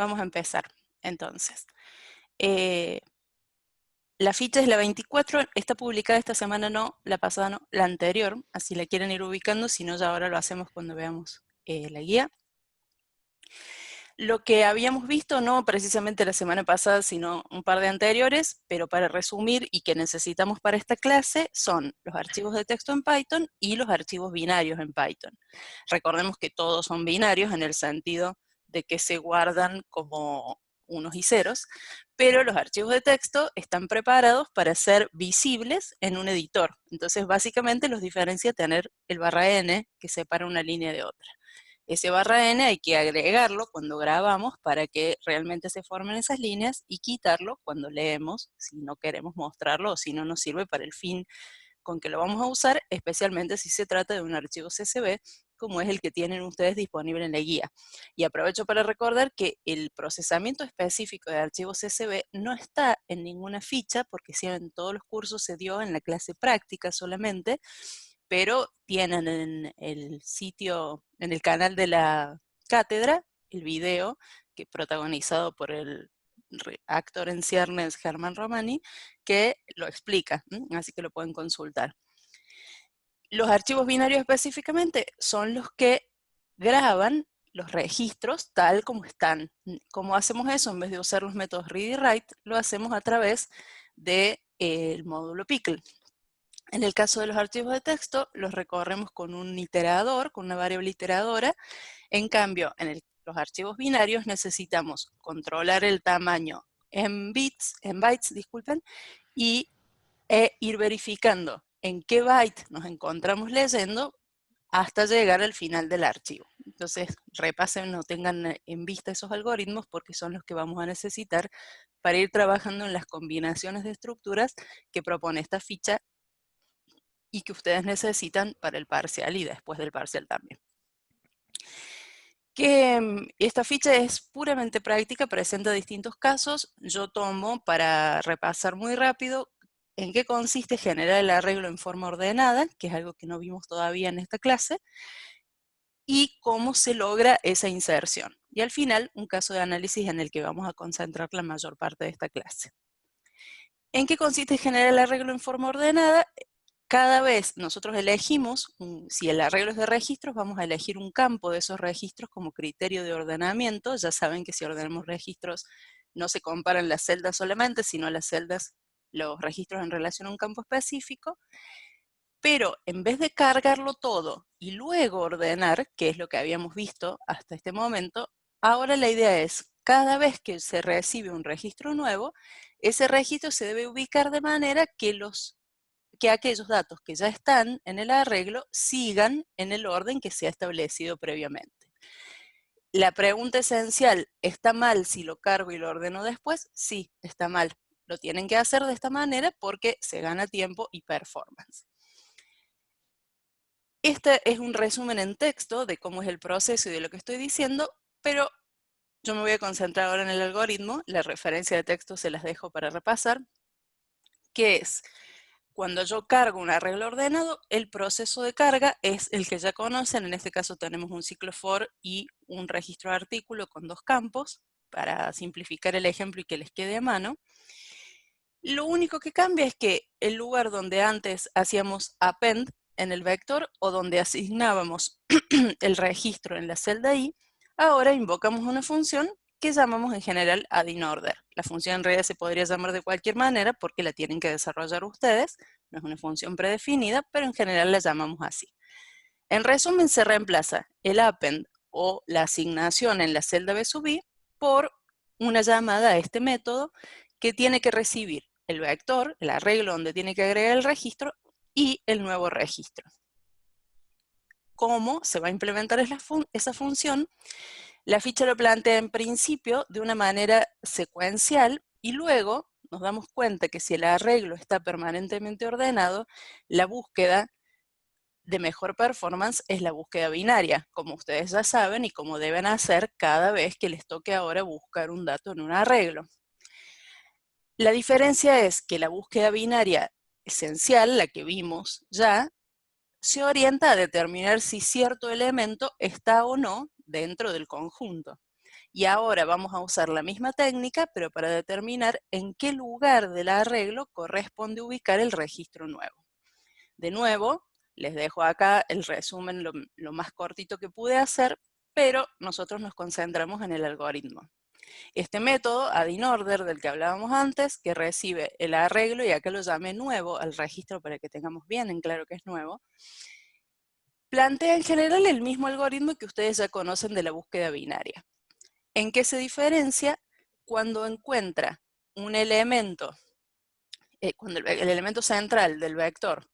vamos a empezar. Entonces, la ficha es la 24, está publicada esta semana no, la pasada no, la anterior, así la quieren ir ubicando, si no ya ahora lo hacemos cuando veamos la guía. Lo que habíamos visto, no precisamente la semana pasada, sino un par de anteriores, pero para resumir y que necesitamos para esta clase, son los archivos de texto en Python y los archivos binarios en Python. Recordemos que todos son binarios en el sentido de que se guardan como unos y ceros, pero los archivos de texto están preparados para ser visibles en un editor. Entonces, básicamente los diferencia tener el _n que separa una línea de otra. Ese _n hay que agregarlo cuando grabamos para que realmente se formen esas líneas y quitarlo cuando leemos, si no queremos mostrarlo o si no nos sirve para el fin con que lo vamos a usar, especialmente si se trata de un archivo CSV, como es el que tienen ustedes disponible en la guía. Y aprovecho para recordar que el procesamiento específico de archivos CSV no está en ninguna ficha, porque si en todos los cursos se dio en la clase práctica solamente, pero tienen en el sitio, en el canal de la cátedra, el video que protagonizado por el actor en ciernes Germán Romani, que lo explica, así que lo pueden consultar. Los archivos binarios específicamente son los que graban los registros tal como están. ¿Cómo hacemos eso? En vez de usar los métodos read y write, lo hacemos a través del módulo Pickle. En el caso de los archivos de texto, los recorremos con un iterador, con una variable iteradora. En cambio, en los archivos binarios necesitamos controlar el tamaño en bytes, disculpen, y ir verificando en qué byte nos encontramos leyendo hasta llegar al final del archivo. Entonces, repasen o tengan en vista esos algoritmos porque son los que vamos a necesitar para ir trabajando en las combinaciones de estructuras que propone esta ficha y que ustedes necesitan para el parcial y después del parcial también. Esta ficha es puramente práctica, presenta distintos casos. Yo tomo para repasar muy rápido en qué consiste generar el arreglo en forma ordenada, que es algo que no vimos todavía en esta clase, y cómo se logra esa inserción. Y al final, un caso de análisis en el que vamos a concentrar la mayor parte de esta clase. ¿En qué consiste generar el arreglo en forma ordenada? Cada vez nosotros elegimos, si el arreglo es de registros, vamos a elegir un campo de esos registros como criterio de ordenamiento. Ya saben que si ordenamos registros no se comparan las celdas solamente, sino las celdas, los registros en relación a un campo específico. Pero en vez de cargarlo todo y luego ordenar, que es lo que habíamos visto hasta este momento, ahora la idea es, cada vez que se recibe un registro nuevo, ese registro se debe ubicar de manera que aquellos datos que ya están en el arreglo sigan en el orden que se ha establecido previamente. La pregunta esencial, ¿está mal si lo cargo y lo ordeno después? Sí, está mal. Lo tienen que hacer de esta manera porque se gana tiempo y performance. Este es un resumen en texto de cómo es el proceso y de lo que estoy diciendo, pero yo me voy a concentrar ahora en el algoritmo. La referencia de texto se las dejo para repasar, que es: cuando yo cargo un arreglo ordenado, el proceso de carga es el que ya conocen. En este caso tenemos un ciclo for y un registro de artículo con dos campos, para simplificar el ejemplo y que les quede a mano. Lo único que cambia es que el lugar donde antes hacíamos append en el vector o donde asignábamos el registro en la celda i, ahora invocamos una función que llamamos en general addInOrder. La función en realidad se podría llamar de cualquier manera porque la tienen que desarrollar ustedes, no es una función predefinida, pero en general la llamamos así. En resumen, se reemplaza el append o la asignación en la celda b sub i por una llamada a este método que tiene que recibir el vector, el arreglo donde tiene que agregar el registro y el nuevo registro. ¿Cómo se va a implementar esa función? La ficha lo plantea en principio de una manera secuencial y luego nos damos cuenta que si el arreglo está permanentemente ordenado, la búsqueda de mejor performance es la búsqueda binaria, como ustedes ya saben y como deben hacer cada vez que les toque ahora buscar un dato en un arreglo. La diferencia es que la búsqueda binaria esencial, la que vimos ya, se orienta a determinar si cierto elemento está o no dentro del conjunto. Y ahora vamos a usar la misma técnica, pero para determinar en qué lugar del arreglo corresponde ubicar el registro nuevo. De nuevo, les dejo acá el resumen lo más cortito que pude hacer, pero nosotros nos concentramos en el algoritmo. Este método, add in order, del que hablábamos antes, que recibe el arreglo, y acá lo llamé nuevo al registro para que tengamos bien en claro que es nuevo, plantea en general el mismo algoritmo que ustedes ya conocen de la búsqueda binaria. ¿En qué se diferencia? Cuando encuentra un elemento, cuando el elemento central del vector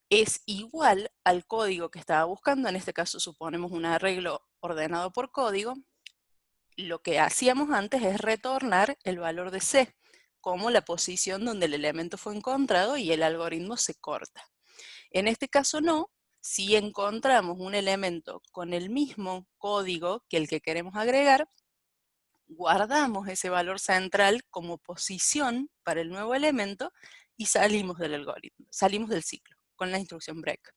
es igual al código que estaba buscando, en este caso suponemos un arreglo ordenado por código, lo que hacíamos antes es retornar el valor de C como la posición donde el elemento fue encontrado y el algoritmo se corta. En este caso no, si encontramos un elemento con el mismo código que el que queremos agregar, guardamos ese valor central como posición para el nuevo elemento y salimos del algoritmo, salimos del ciclo con la instrucción break.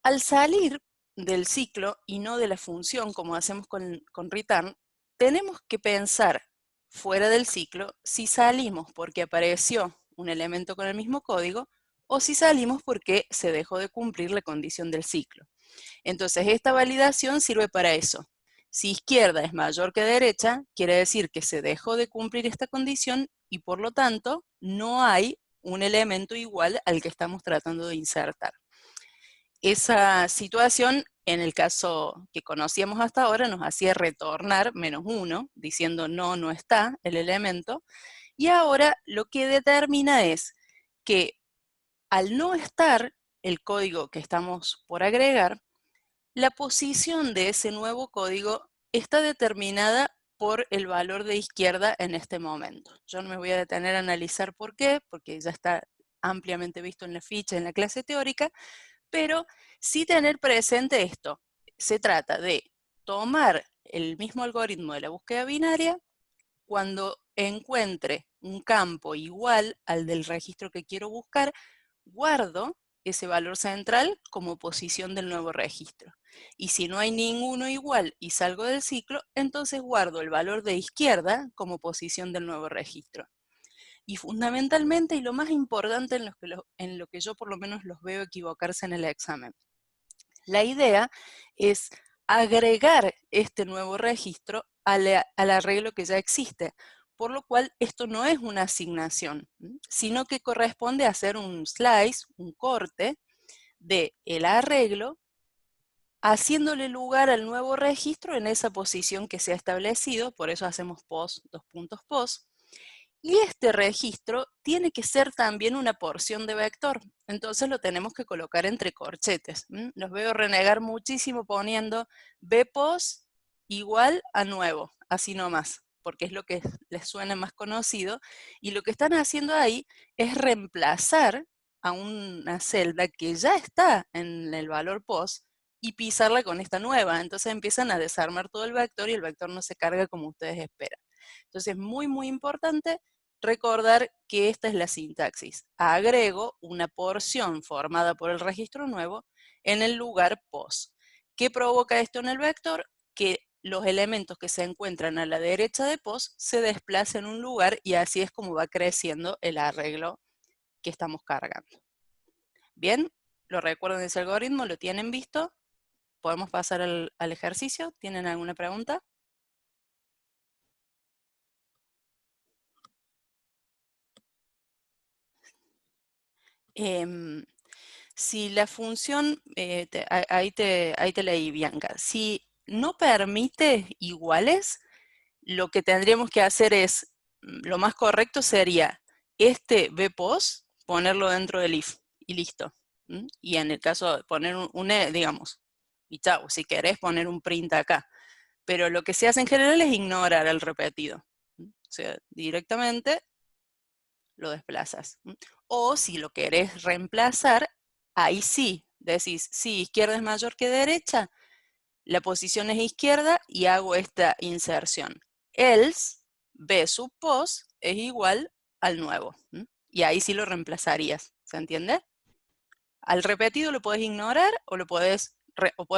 Al salir del ciclo y no de la función como hacemos con return, tenemos que pensar fuera del ciclo si salimos porque apareció un elemento con el mismo código o si salimos porque se dejó de cumplir la condición del ciclo. Entonces esta validación sirve para eso. Si izquierda es mayor que derecha, quiere decir que se dejó de cumplir esta condición y por lo tanto no hay un elemento igual al que estamos tratando de insertar. Esa situación, en el caso que conocíamos hasta ahora, nos hacía retornar -1, diciendo no, no está el elemento, y ahora lo que determina es que al no estar el código que estamos por agregar, la posición de ese nuevo código está determinada por el valor de izquierda en este momento. Yo no me voy a detener a analizar por qué, porque ya está ampliamente visto en la ficha, en la clase teórica, pero sí tener presente esto. Se trata de tomar el mismo algoritmo de la búsqueda binaria cuando encuentre un campo igual al del registro que quiero buscar, guardo ese valor central como posición del nuevo registro. Y si no hay ninguno igual y salgo del ciclo, entonces guardo el valor de izquierda como posición del nuevo registro. Y fundamentalmente, y lo más importante en lo que yo por lo menos los veo equivocarse en el examen, la idea es agregar este nuevo registro al arreglo que ya existe, por lo cual esto no es una asignación, sino que corresponde a hacer un slice, un corte del arreglo, haciéndole lugar al nuevo registro en esa posición que se ha establecido, por eso hacemos post, post, y este registro tiene que ser también una porción de vector, entonces lo tenemos que colocar entre corchetes. Los veo renegar muchísimo poniendo bpos igual a nuevo, así nomás, porque es lo que les suena más conocido, y lo que están haciendo ahí es reemplazar a una celda que ya está en el valor post y pisarla con esta nueva, entonces empiezan a desarmar todo el vector y el vector no se carga como ustedes esperan. Entonces, muy, muy importante recordar que esta es la sintaxis. Agrego una porción formada por el registro nuevo en el lugar pos. ¿Qué provoca esto en el vector? Que los elementos que se encuentran a la derecha de pos se desplacen un lugar y así es como va creciendo el arreglo que estamos cargando. Bien, ¿lo recuerdan ese algoritmo? ¿Lo tienen visto? ¿Podemos pasar al ejercicio? ¿Tienen alguna pregunta? Si la función, ahí te leí, Bianca, si no permite iguales, lo que tendríamos que hacer es, lo más correcto sería este bpos, ponerlo dentro del if y listo. Y en el caso de poner digamos, y chao, si querés poner un print acá. Pero lo que se hace en general es ignorar el repetido. O sea, directamente lo desplazas. O si lo querés reemplazar, ahí sí, decís, sí, izquierda es mayor que derecha, la posición es izquierda y hago esta inserción. Else, b sub pos es igual al nuevo. Y ahí sí lo reemplazarías, ¿se entiende? Al repetido lo podés ignorar o puedes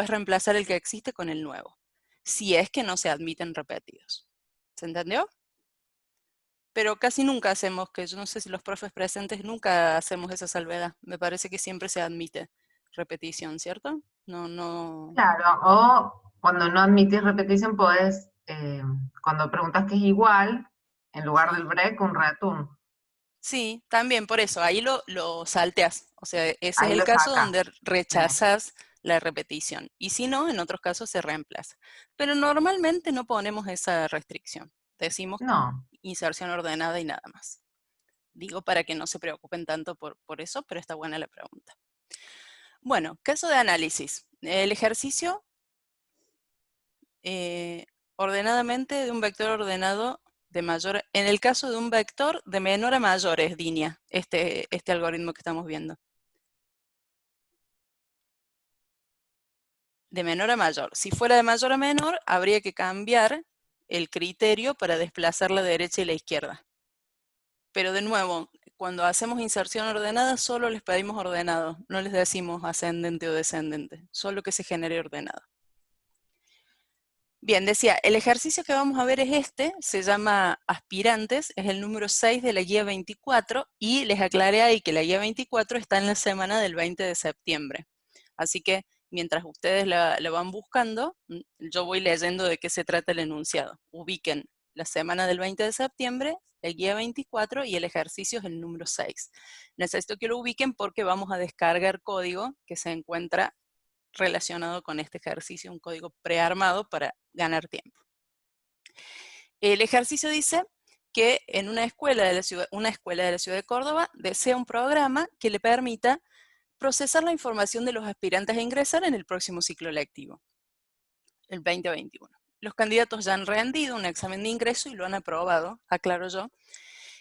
reemplazar el que existe con el nuevo. si es que no se admiten repetidos. ¿Se entendió? Pero casi nunca hacemos, que yo no sé si los profes presentes nunca hacemos esa salvedad. Me parece que siempre se admite repetición, ¿cierto? No. Claro, o cuando no admitís repetición podés, cuando preguntas que es igual, en lugar del Sí. break, un return. Sí, también por eso, ahí lo salteas. O sea, ese es Ahí el lo caso sacas. donde Sí. rechazas la repetición. Y si no, en otros casos se reemplaza. Pero normalmente no ponemos esa restricción. Decimos No. inserción ordenada y nada más. Digo para que no se preocupen tanto por eso, pero está buena la pregunta. Bueno, caso de análisis. El ejercicio ordenadamente de un vector ordenado de mayor, en el caso de un vector de menor a mayor es DINIA, este algoritmo que estamos viendo. De menor a mayor. Si fuera de mayor a menor, habría que cambiar el criterio para desplazar la derecha y la izquierda. Pero de nuevo, cuando hacemos inserción ordenada, solo les pedimos ordenado, no les decimos ascendente o descendente, solo que se genere ordenado. Bien, decía, el ejercicio que vamos a ver es este, se llama aspirantes, es el número 6 de la guía 24 y les aclaré ahí que la guía 24 está en la semana del 20 de septiembre. Así que mientras ustedes la van buscando, yo voy leyendo de qué se trata el enunciado. Ubiquen la semana del 20 de septiembre, la guía 24 y el ejercicio es el número 6. Necesito que lo ubiquen porque vamos a descargar código que se encuentra relacionado con este ejercicio, un código prearmado para ganar tiempo. El ejercicio dice que en una escuela de la ciudad de Córdoba desea un programa que le permita procesar la información de los aspirantes a ingresar en el próximo ciclo lectivo, el 2021. Los candidatos ya han rendido un examen de ingreso y lo han aprobado, aclaro yo,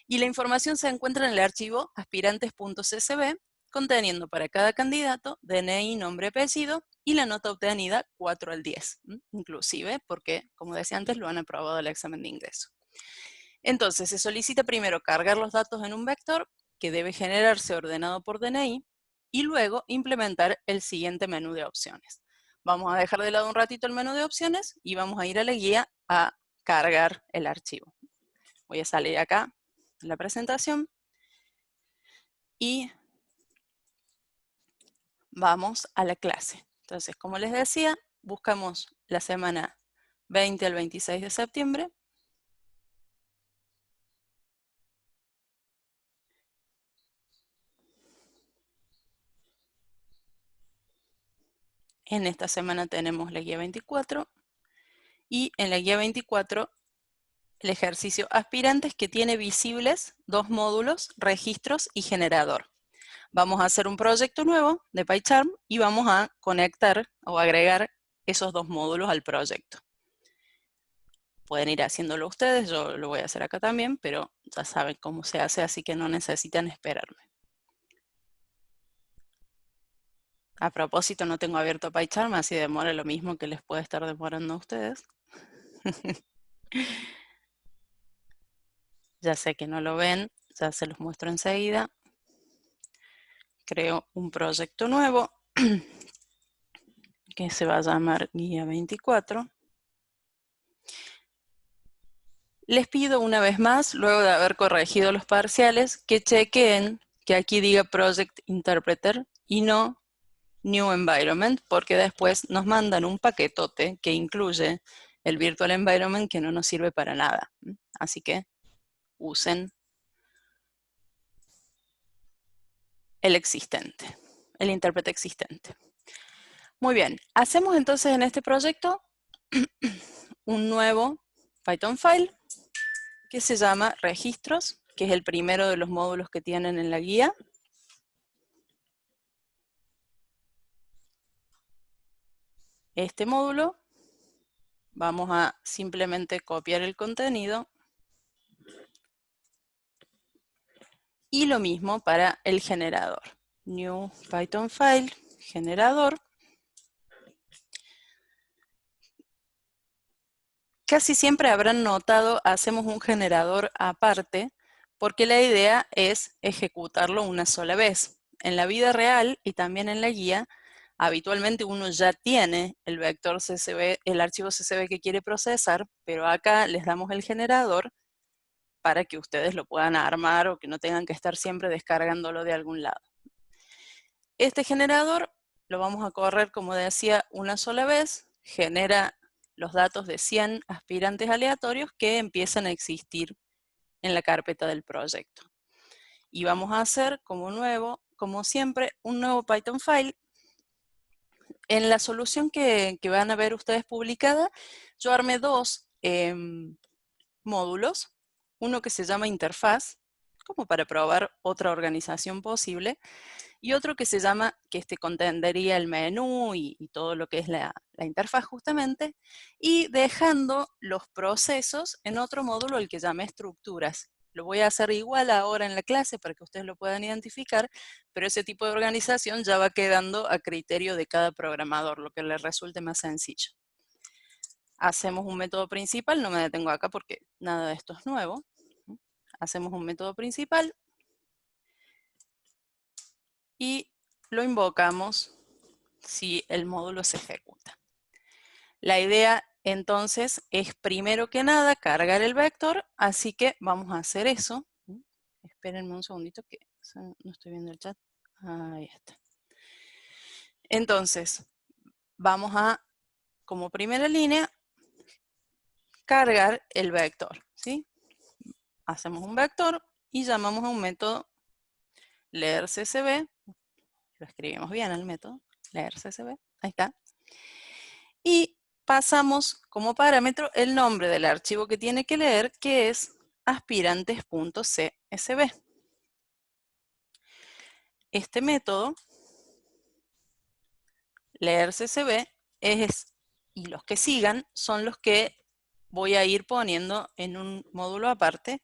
y la información se encuentra en el archivo aspirantes.csv, conteniendo para cada candidato DNI, nombre, apellido y la nota obtenida 4 al 10, inclusive porque, como decía antes, lo han aprobado el examen de ingreso. Entonces, se solicita primero cargar los datos en un vector que debe generarse ordenado por DNI y luego implementar el siguiente menú de opciones. Vamos a dejar de lado un ratito el menú de opciones y vamos a ir a la guía a cargar el archivo. Voy a salir acá en la presentación y vamos a la clase. Entonces, como les decía, buscamos la semana 20 al 26 de septiembre. En esta semana tenemos la guía 24 y en la guía 24 el ejercicio aspirantes que tiene visibles dos módulos, registros y generador. Vamos a hacer un proyecto nuevo de PyCharm y vamos a conectar o agregar esos dos módulos al proyecto. Pueden ir haciéndolo ustedes, yo lo voy a hacer acá también, pero ya saben cómo se hace, así que no necesitan esperarme. A propósito, no tengo abierto PyCharm, así demora lo mismo que les puede estar demorando a ustedes. Ya sé que no lo ven, ya se los muestro enseguida. Creo un proyecto nuevo que se va a llamar Guía 24. Les pido una vez más, luego de haber corregido los parciales, que chequen que aquí diga Project Interpreter y no New Environment, porque después nos mandan un paquetote que incluye el Virtual Environment que no nos sirve para nada. Así que usen el existente, el intérprete existente. Muy bien, hacemos entonces en este proyecto un nuevo Python file que se llama registros, que es el primero de los módulos que tienen en la guía. Este módulo, vamos a simplemente copiar el contenido y lo mismo para el generador. New Python file, generador. Casi siempre habrán notado, hacemos un generador aparte, porque la idea es ejecutarlo una sola vez. En la vida real y también en la guía, Habitualmente uno ya tiene el vector CSV, el archivo CSV que quiere procesar, pero acá les damos el generador para que ustedes lo puedan armar o que no tengan que estar siempre descargándolo de algún lado. Este generador lo vamos a correr, como decía, una sola vez, genera los datos de 100 aspirantes aleatorios que empiezan a existir en la carpeta del proyecto. Y vamos a hacer como siempre, un nuevo Python file. En la solución que van a ver ustedes publicada, yo armé dos módulos, uno que se llama interfaz, como para probar otra organización posible, y otro que se llama, que contendría el menú y todo lo que es la interfaz justamente, y dejando los procesos en otro módulo, el que llamé estructuras. Lo voy a hacer igual ahora en la clase para que ustedes lo puedan identificar, pero ese tipo de organización ya va quedando a criterio de cada programador, lo que les resulte más sencillo. Hacemos un método principal, no me detengo acá porque nada de esto es nuevo. Hacemos un método principal y lo invocamos si el módulo se ejecuta. La idea entonces es primero que nada cargar el vector, así que vamos a hacer eso. Espérenme un segundito que no estoy viendo el chat. Ahí está. Entonces, vamos a, como primera línea, cargar el vector, ¿sí? Hacemos un vector y llamamos a un método leer CSV. Lo escribimos bien el método, leer CSV. Ahí está. Y pasamos como parámetro el nombre del archivo que tiene que leer, que es aspirantes.csv. Este método, leer CSV, y los que sigan son los que voy a ir poniendo en un módulo aparte,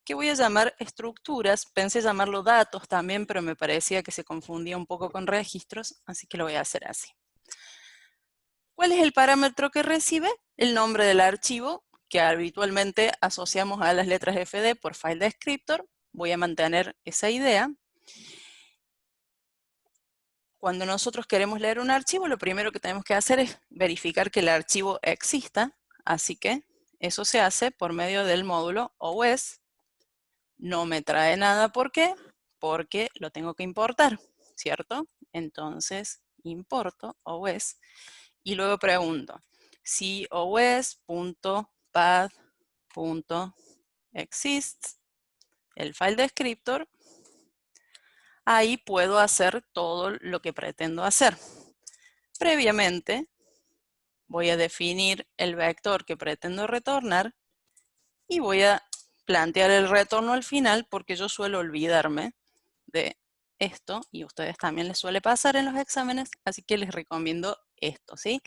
que voy a llamar estructuras. Pensé llamarlo datos también, pero me parecía que se confundía un poco con registros, así que lo voy a hacer así. ¿Cuál es el parámetro que recibe? El nombre del archivo, que habitualmente asociamos a las letras FD por file descriptor. Voy a mantener esa idea. Cuando nosotros queremos leer un archivo, lo primero que tenemos que hacer es verificar que el archivo exista, así que eso se hace por medio del módulo OS. No me trae nada, ¿por qué? Porque lo tengo que importar, ¿cierto? Entonces, importo OS y luego pregunto si os.path.exists, el file descriptor, ahí puedo hacer todo lo que pretendo hacer. Previamente, voy a definir el vector que pretendo retornar y voy a plantear el retorno al final porque yo suelo olvidarme de esto y a ustedes también les suele pasar en los exámenes, así que les recomiendo esto, ¿sí?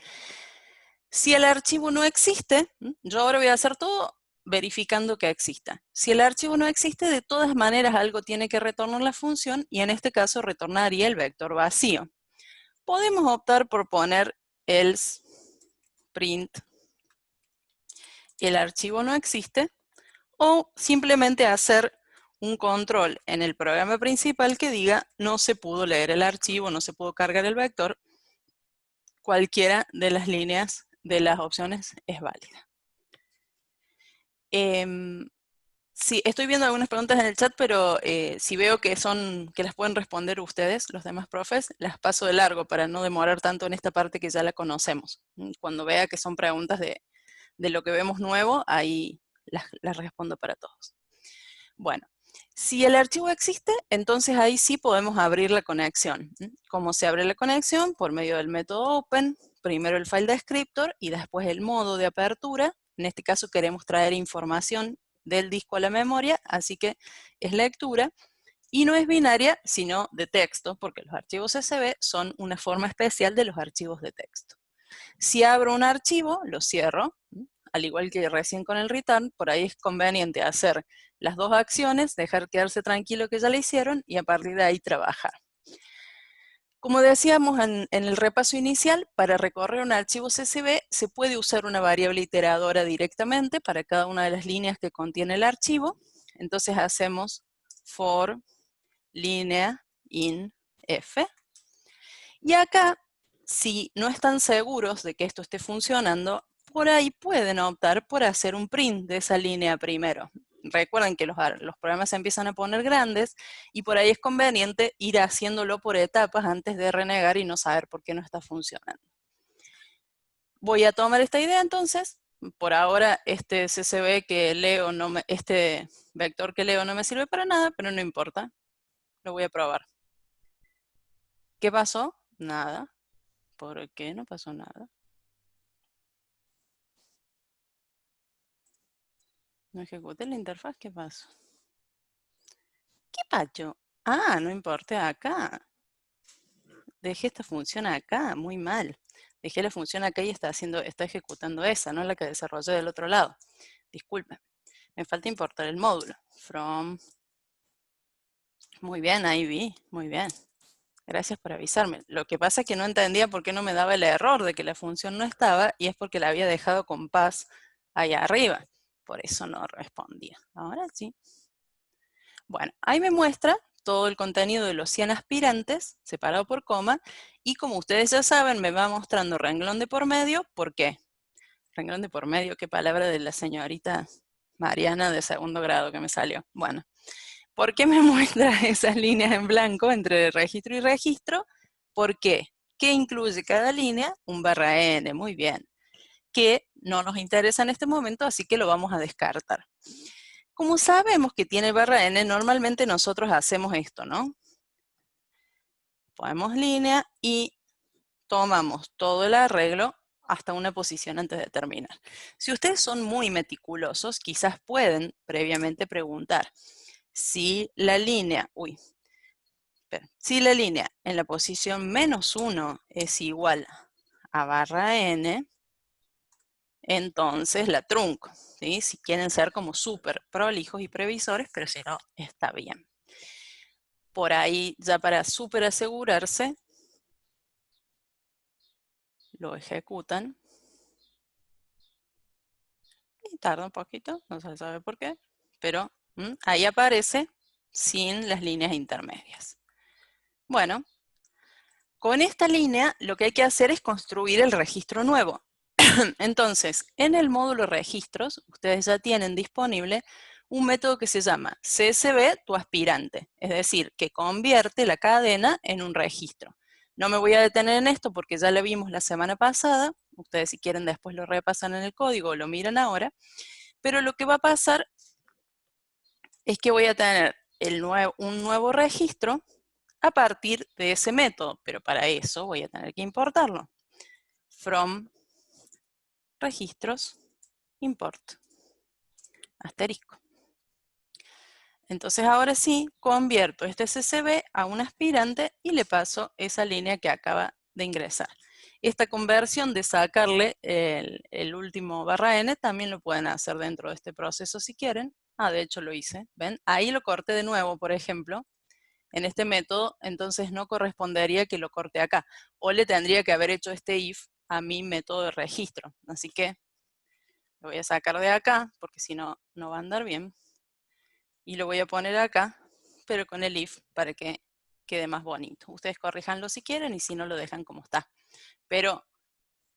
Si el archivo no existe, yo ahora voy a hacer todo verificando que exista. Si el archivo no existe, de todas maneras algo tiene que retornar la función y en este caso retornaría el vector vacío. Podemos optar por poner else print el archivo no existe o simplemente hacer un control en el programa principal que diga no se pudo leer el archivo, no se pudo cargar el vector. Cualquiera de las líneas de las opciones es válida. Sí, estoy viendo algunas preguntas en el chat, pero si veo que las pueden responder ustedes, los demás profes, las paso de largo para no demorar tanto en esta parte que ya la conocemos. Cuando vea que son preguntas de lo que vemos nuevo, ahí las respondo para todos. Bueno, si el archivo existe, entonces ahí sí podemos abrir la conexión. ¿Cómo se abre la conexión? Por medio del método open, primero el file descriptor y después el modo de apertura. En este caso queremos traer información del disco a la memoria, así que es lectura. Y no es binaria, sino de texto, porque los archivos CSV son una forma especial de los archivos de texto. Si abro un archivo, lo cierro, al igual que recién con el return, por ahí es conveniente hacer las dos acciones, dejar quedarse tranquilo que ya la hicieron y a partir de ahí trabajar. Como decíamos en el repaso inicial, para recorrer un archivo CSV se puede usar una variable iteradora directamente para cada una de las líneas que contiene el archivo. Entonces hacemos for línea in f. Y acá Si no están seguros de que esto esté funcionando, por ahí pueden optar por hacer un print de esa línea primero. Recuerden que los programas se empiezan a poner grandes y por ahí es conveniente ir haciéndolo por etapas antes de renegar y no saber por qué no está funcionando. Voy a tomar esta idea entonces. Por ahora este CSV que leo, este vector que leo no me sirve para nada, pero no importa. Lo voy a probar. ¿Qué pasó? Nada. ¿Por qué no pasó nada? No ejecuté la interfaz, ¿qué pasó? ¿Qué pacho? Ah, no importa acá. Dejé esta función acá, muy mal. Dejé la función acá y está ejecutando esa, no la que desarrollé del otro lado. Disculpen. Me falta importar el módulo. From. Muy bien, ahí vi. Muy bien. Gracias por avisarme. Lo que pasa es que no entendía por qué no me daba el error de que la función no estaba y es porque la había dejado con paz allá arriba. Por eso no respondía. Ahora sí. Bueno, ahí me muestra todo el contenido de los 100 aspirantes, separado por coma, y como ustedes ya saben, me va mostrando renglón de por medio. ¿Por qué? Renglón de por medio, qué palabra de la señorita Mariana de segundo grado que me salió. Bueno, ¿por qué me muestra esas líneas en blanco entre registro y registro? ¿Por qué? ¿Qué incluye cada línea? Un barra n, muy bien. Que no nos interesa en este momento, así que lo vamos a descartar. Como sabemos que tiene barra n, normalmente nosotros hacemos esto, ¿no? Ponemos línea y tomamos todo el arreglo hasta una posición antes de terminar. Si ustedes son muy meticulosos, quizás pueden previamente preguntar si la línea, si la línea en la posición -1 es igual a barra n, entonces la trunco, ¿sí? Si quieren ser como súper prolijos y previsores, pero si no, está bien. Por ahí, ya para súper asegurarse, lo ejecutan. Y tarda un poquito, no se sabe por qué, pero ahí aparece sin las líneas intermedias. Bueno, con esta línea lo que hay que hacer es construir el registro nuevo. Entonces, en el módulo registros, ustedes ya tienen disponible un método que se llama CSV tu aspirante, es decir, que convierte la cadena en un registro. No me voy a detener en esto porque ya lo vimos la semana pasada, ustedes si quieren después lo repasan en el código o lo miran ahora, pero lo que va a pasar es que voy a tener un nuevo registro a partir de ese método, pero para eso voy a tener que importarlo. From registros, import, asterisco. Entonces ahora sí, convierto este CSV a un aspirante y le paso esa línea que acaba de ingresar. Esta conversión de sacarle el último barra n también lo pueden hacer dentro de este proceso si quieren. Ah, de hecho lo hice, ¿ven? Ahí lo corté de nuevo, por ejemplo, en este método, entonces no correspondería que lo corte acá. O le tendría que haber hecho este if a mi método de registro. Así que lo voy a sacar de acá, porque si no, no va a andar bien. Y lo voy a poner acá, pero con el if para que quede más bonito. Ustedes corríjanlo si quieren y si no lo dejan como está. Pero,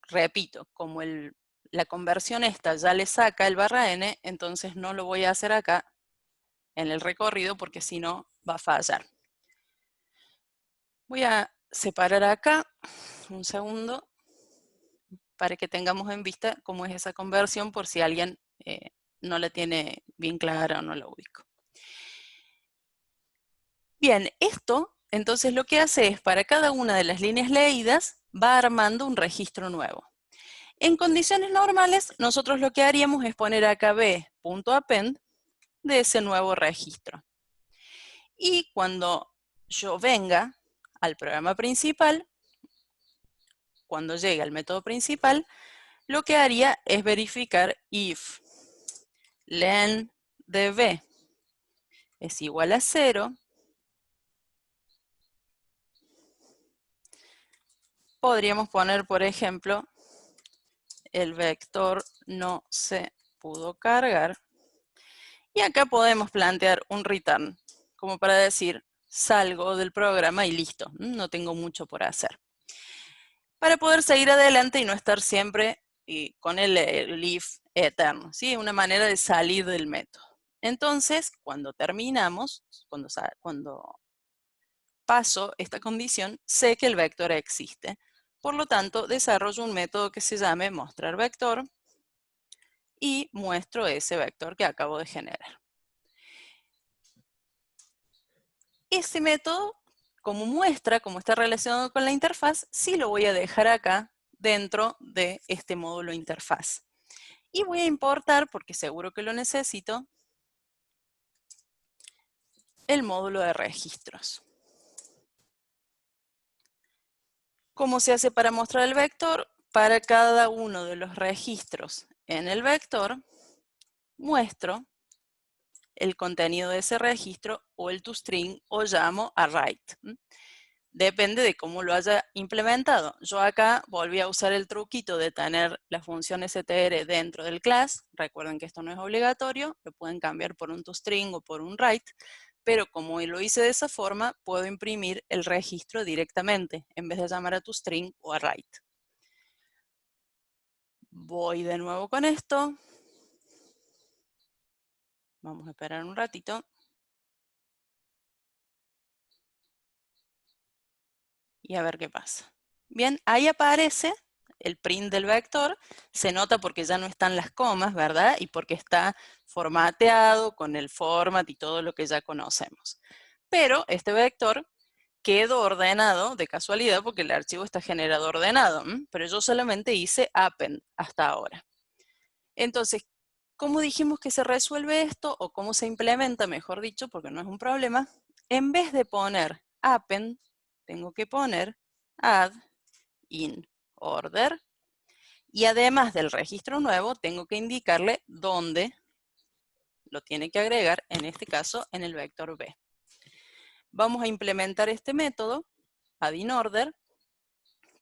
repito, como la conversión esta ya le saca el barra n, entonces no lo voy a hacer acá en el recorrido porque si no va a fallar. Voy a separar acá un segundo para que tengamos en vista cómo es esa conversión por si alguien no la tiene bien clara o no la ubica. Bien, esto entonces lo que hace es para cada una de las líneas leídas va armando un registro nuevo. En condiciones normales nosotros lo que haríamos es poner acá b.append de ese nuevo registro. Y cuando yo venga al programa principal, cuando llegue al método principal, lo que haría es verificar if len de b es igual a 0, podríamos poner, por ejemplo, el vector no se pudo cargar. Y acá podemos plantear un return, como para decir, salgo del programa y listo, no tengo mucho por hacer. para poder seguir adelante y no estar siempre con el if eterno, ¿sí? Una manera de salir del método. Entonces, cuando terminamos, cuando paso esta condición, sé que el vector existe. Por lo tanto, desarrollo un método que se llame mostrar vector y muestro ese vector que acabo de generar. Ese método, como muestra, como está relacionado con la interfaz, sí lo voy a dejar acá dentro de este módulo interfaz. Y voy a importar, porque seguro que lo necesito, el módulo de registros. ¿Cómo se hace para mostrar el vector? Para cada uno de los registros en el vector, muestro el contenido de ese registro o el toString o llamo a write. Depende de cómo lo haya implementado. Yo acá volví a usar el truquito de tener la función str dentro del class. Recuerden que esto no es obligatorio, lo pueden cambiar por un toString o por un write, pero como lo hice de esa forma, puedo imprimir el registro directamente, en vez de llamar a toString o a write. Voy de nuevo con esto. Vamos a esperar un ratito. Y a ver qué pasa. Bien, ahí aparece el print del vector, se nota porque ya no están las comas, ¿verdad? Y porque está formateado con el format y todo lo que ya conocemos. Pero este vector quedó ordenado de casualidad porque el archivo está generado ordenado, pero yo solamente hice append hasta ahora. Entonces, ¿cómo dijimos que se resuelve esto? O cómo se implementa, mejor dicho, porque no es un problema. En vez de poner append, tengo que poner add in order. Y además del registro nuevo, tengo que indicarle dónde lo tiene que agregar, en este caso, en el vector B. Vamos a implementar este método, add in order,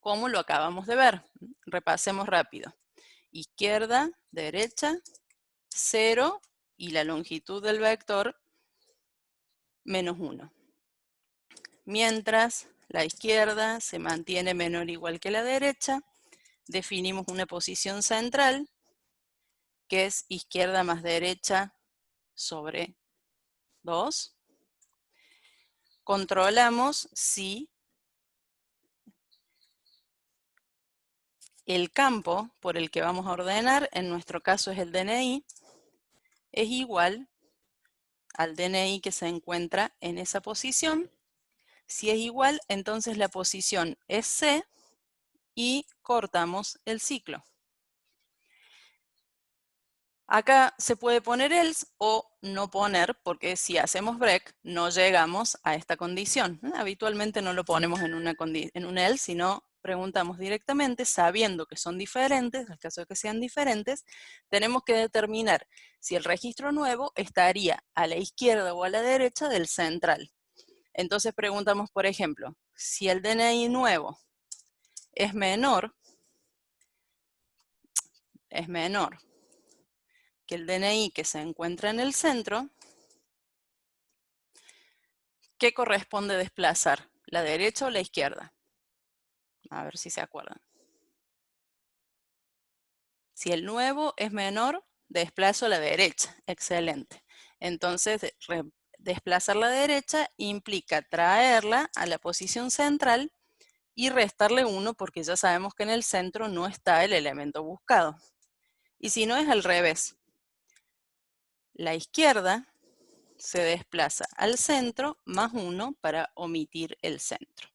como lo acabamos de ver. Repasemos rápido. Izquierda, derecha, 0 y la longitud del vector menos 1. Mientras la izquierda se mantiene menor o igual que la derecha, definimos una posición central, que es izquierda más derecha sobre 2. Controlamos si el campo por el que vamos a ordenar, en nuestro caso es el DNI, es igual al DNI que se encuentra en esa posición. Si es igual, entonces la posición es C y cortamos el ciclo. Acá se puede poner else o no poner, porque si hacemos break no llegamos a esta condición. Habitualmente no lo ponemos en un else, sino preguntamos directamente, sabiendo que son diferentes, en el caso de que sean diferentes, tenemos que determinar si el registro nuevo estaría a la izquierda o a la derecha del central. Entonces preguntamos, por ejemplo, si el DNI nuevo es menor que el DNI que se encuentra en el centro, ¿qué corresponde desplazar? ¿La derecha o la izquierda? A ver si se acuerdan. Si el nuevo es menor, desplazo a la derecha. Excelente. Entonces, desplazar la derecha implica traerla a la posición central y restarle 1 porque ya sabemos que en el centro no está el elemento buscado. Y si no, es al revés. La izquierda se desplaza al centro más 1 para omitir el centro.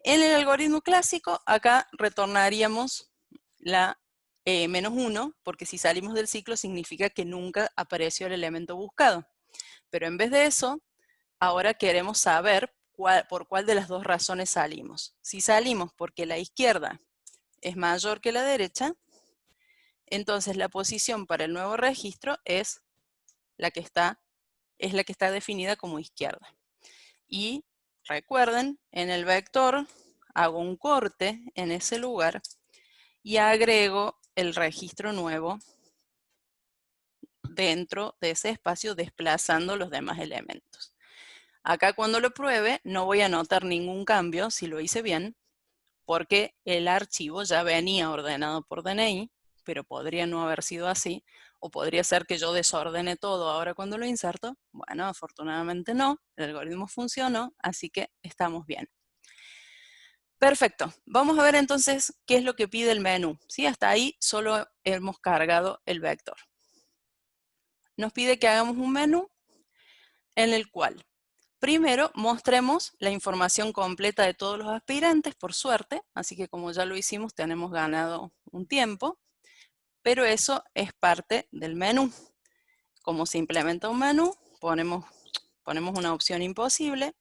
En el algoritmo clásico, acá retornaríamos la menos 1, porque si salimos del ciclo significa que nunca apareció el elemento buscado. Pero en vez de eso, ahora queremos saber por cuál de las dos razones salimos. Si salimos porque la izquierda es mayor que la derecha, entonces la posición para el nuevo registro es la que está definida como izquierda. Y recuerden, en el vector hago un corte en ese lugar y agrego el registro nuevo dentro de ese espacio desplazando los demás elementos. Acá cuando lo pruebe no voy a notar ningún cambio si lo hice bien, porque el archivo ya venía ordenado por DNI, pero podría no haber sido así, o podría ser que yo desordene todo ahora cuando lo inserto. Bueno, afortunadamente no, el algoritmo funcionó, así que estamos bien. Perfecto, vamos a ver entonces qué es lo que pide el menú. ¿Sí? Hasta ahí solo hemos cargado el vector. Nos pide que hagamos un menú en el cual primero mostremos la información completa de todos los aspirantes, por suerte, así que como ya lo hicimos tenemos ganado un tiempo, pero eso es parte del menú. Como se implementa un menú, ponemos una opción imposible,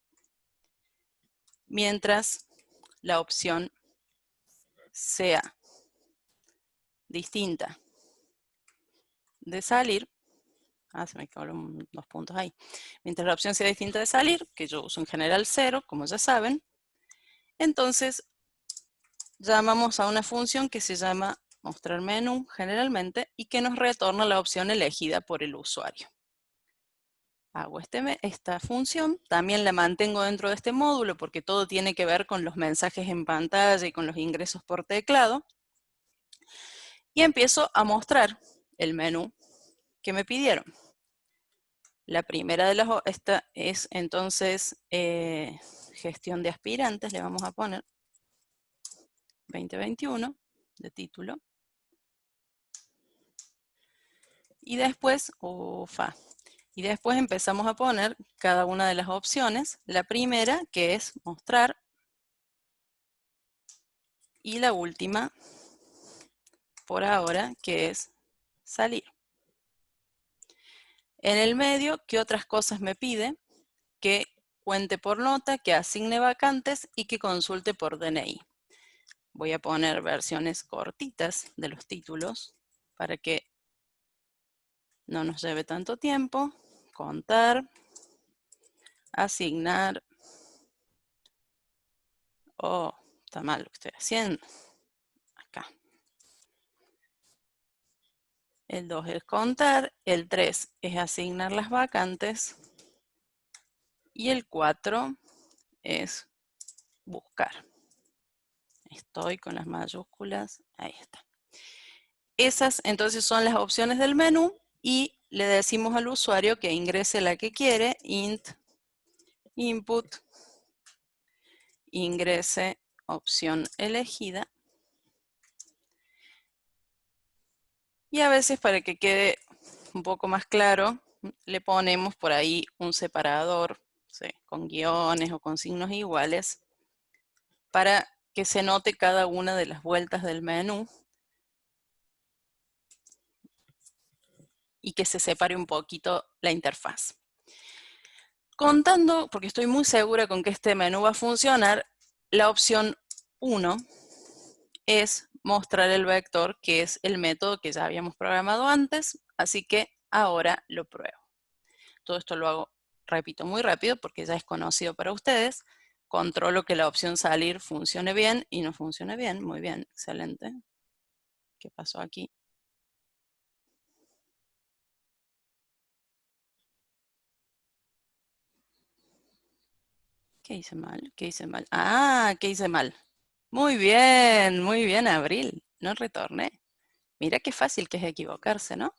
mientras la opción sea distinta de salir. Se me quedaron 2 puntos ahí. Mientras la opción sea distinta de salir, que yo uso en general 0, como ya saben, entonces llamamos a una función que se llama mostrar menú generalmente y que nos retorna la opción elegida por el usuario. Hago esta función, también la mantengo dentro de este módulo porque todo tiene que ver con los mensajes en pantalla y con los ingresos por teclado. Y empiezo a mostrar el menú que me pidieron. La primera de esta es entonces gestión de aspirantes, le vamos a poner 2021 de título. Y después, y después empezamos a poner cada una de las opciones. La primera, que es mostrar, y la última, por ahora, que es salir. En el medio, ¿qué otras cosas me pide? Que cuente por nota, que asigne vacantes y que consulte por DNI. Voy a poner versiones cortitas de los títulos para que no nos lleve tanto tiempo. Contar, asignar. Oh, está mal lo que estoy haciendo. Acá. El 2 es contar, el 3 es asignar las vacantes y el 4 es buscar. Estoy con las mayúsculas, ahí está. Esas entonces son las opciones del menú y le decimos al usuario que ingrese la que quiere, int input, ingrese opción elegida. Y a veces para que quede un poco más claro, le ponemos por ahí un separador, ¿sí?, con guiones o con signos iguales, para que se note cada una de las vueltas del menú y que se separe un poquito la interfaz. Contando, porque estoy muy segura con que este menú va a funcionar, la opción 1 es mostrar el vector, que es el método que ya habíamos programado antes, así que ahora lo pruebo. Todo esto lo hago, repito, muy rápido porque ya es conocido para ustedes. Controlo que la opción salir funcione bien y no funcione bien. Muy bien, excelente. ¿Qué pasó aquí? ¿Qué hice mal? ¿Qué hice mal? ¿Qué hice mal? Muy bien, Abril. No retorné. Mira qué fácil que es equivocarse, ¿no?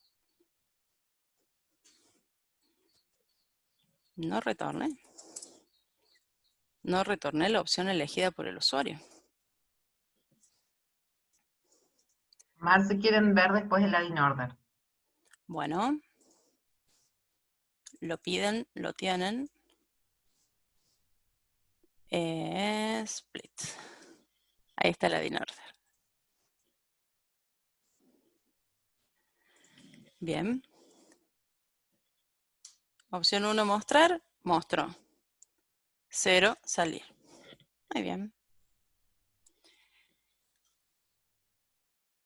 No retorné. No retorné la opción elegida por el usuario. Mar, si quieren ver después el add-in order. Bueno. Lo piden, lo tienen. Split. Ahí está el add-in order. Bien. Opción 1, mostrar. Mostró. 0, salir. Muy bien.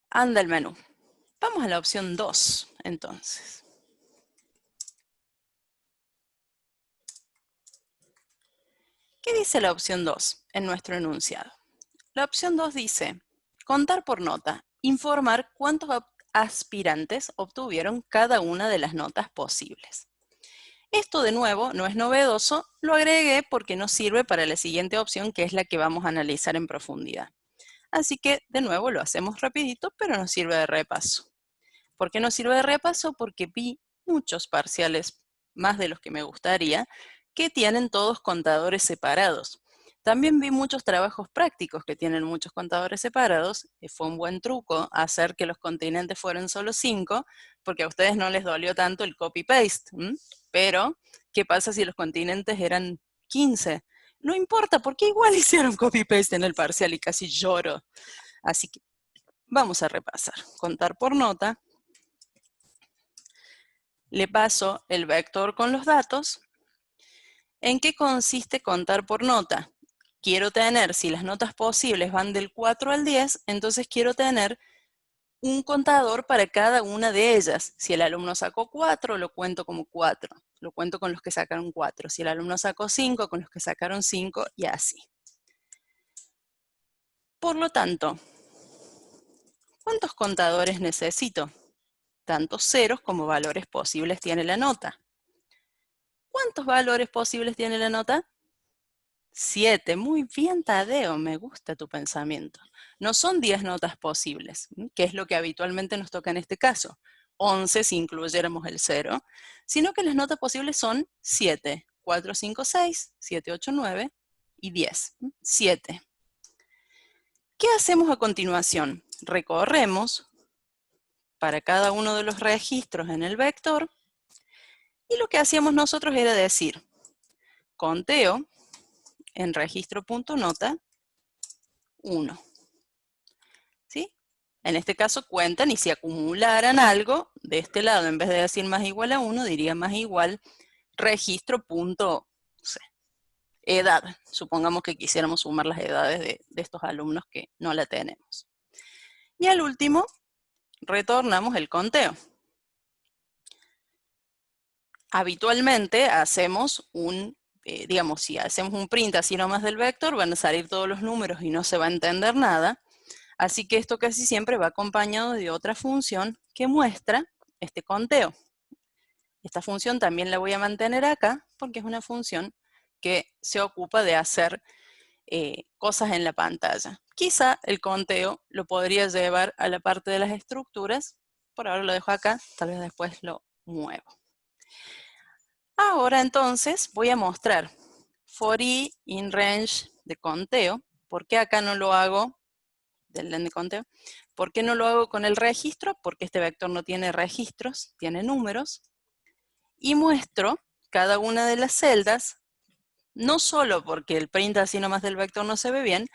Anda el menú. Vamos a la opción 2, entonces. ¿Qué dice la opción 2 en nuestro enunciado? La opción 2 dice, contar por nota, informar cuántos aspirantes obtuvieron cada una de las notas posibles. Esto de nuevo no es novedoso, lo agregué porque nos sirve para la siguiente opción, que es la que vamos a analizar en profundidad. Así que, de nuevo, lo hacemos rapidito, pero nos sirve de repaso. ¿Por qué nos sirve de repaso? Porque vi muchos parciales, más de los que me gustaría, que tienen todos contadores separados. También vi muchos trabajos prácticos que tienen muchos contadores separados, y fue un buen truco hacer que los continentes fueran solo 5, porque a ustedes no les dolió tanto el copy-paste. Pero, ¿qué pasa si los continentes eran 15? No importa, porque igual hicieron copy-paste en el parcial y casi lloro. Así que vamos a repasar. Contar por nota. Le paso el vector con los datos. ¿En qué consiste contar por nota? Quiero tener, si las notas posibles van del 4 al 10, entonces quiero tener un contador para cada una de ellas. Si el alumno sacó 4, lo cuento como 4. Lo cuento con los que sacaron 4. Si el alumno sacó 5, con los que sacaron 5 y así. Por lo tanto, ¿cuántos contadores necesito? Tantos ceros como valores posibles tiene la nota. ¿Cuántos valores posibles tiene la nota? 7. Muy bien, Tadeo, me gusta tu pensamiento. No son 10 notas posibles, que es lo que habitualmente nos toca en este caso. 11 si incluyéramos el 0, sino que las notas posibles son 7, 4, 5, 6, 7, 8, 9 y 10. 7. ¿Qué hacemos a continuación? Recorremos para cada uno de los registros en el vector y lo que hacíamos nosotros era decir, conteo en registro.nota 1. ¿Sí? En este caso cuentan y si acumularan algo, de este lado en vez de decir más igual a 1, diría más igual registro punto, no sé, edad. Supongamos que quisiéramos sumar las edades de estos alumnos que no la tenemos. Y al último, retornamos el conteo. Habitualmente hacemos digamos, si hacemos un print así nomás del vector, van a salir todos los números y no se va a entender nada. Así que esto casi siempre va acompañado de otra función que muestra este conteo. Esta función también la voy a mantener acá porque es una función que se ocupa de hacer cosas en la pantalla. Quizá el conteo lo podría llevar a la parte de las estructuras. Por ahora lo dejo acá, tal vez después lo muevo. Ahora entonces voy a mostrar for i in range de conteo. ¿Por qué acá no lo hago del len de conteo? ¿Por qué no lo hago con el registro? Porque este vector no tiene registros, tiene números. Y muestro cada una de las celdas, no solo porque el print así nomás del vector no se ve bien,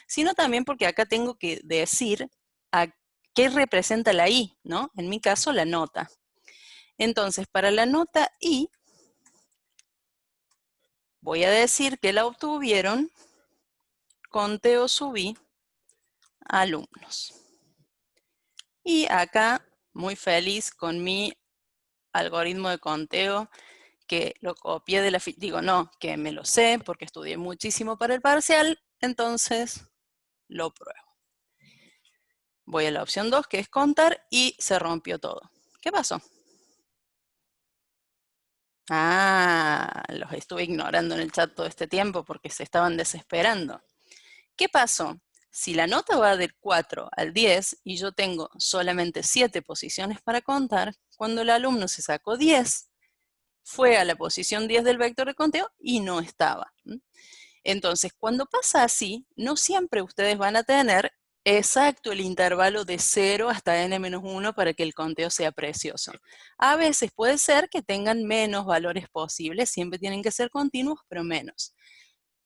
sino también porque acá tengo que decir a qué representa la i, ¿no? En mi caso, la nota. Entonces, para la nota i, voy a decir que la obtuvieron conteo sub i alumnos. Y acá, muy feliz con mi algoritmo de conteo, que lo copié de la digo, no, que me lo sé porque estudié muchísimo para el parcial, entonces lo pruebo. Voy a la opción 2, que es contar, y se rompió todo. ¿Qué pasó? Ah, los estuve ignorando en el chat todo este tiempo porque se estaban desesperando. ¿Qué pasó? Si la nota va del 4 al 10 y yo tengo solamente 7 posiciones para contar, cuando el alumno se sacó 10, fue a la posición 10 del vector de conteo y no estaba. Entonces, cuando pasa así, no siempre ustedes van a tener exacto el intervalo de 0 hasta n-1 para que el conteo sea precioso. A veces puede ser que tengan menos valores posibles, siempre tienen que ser continuos, pero menos.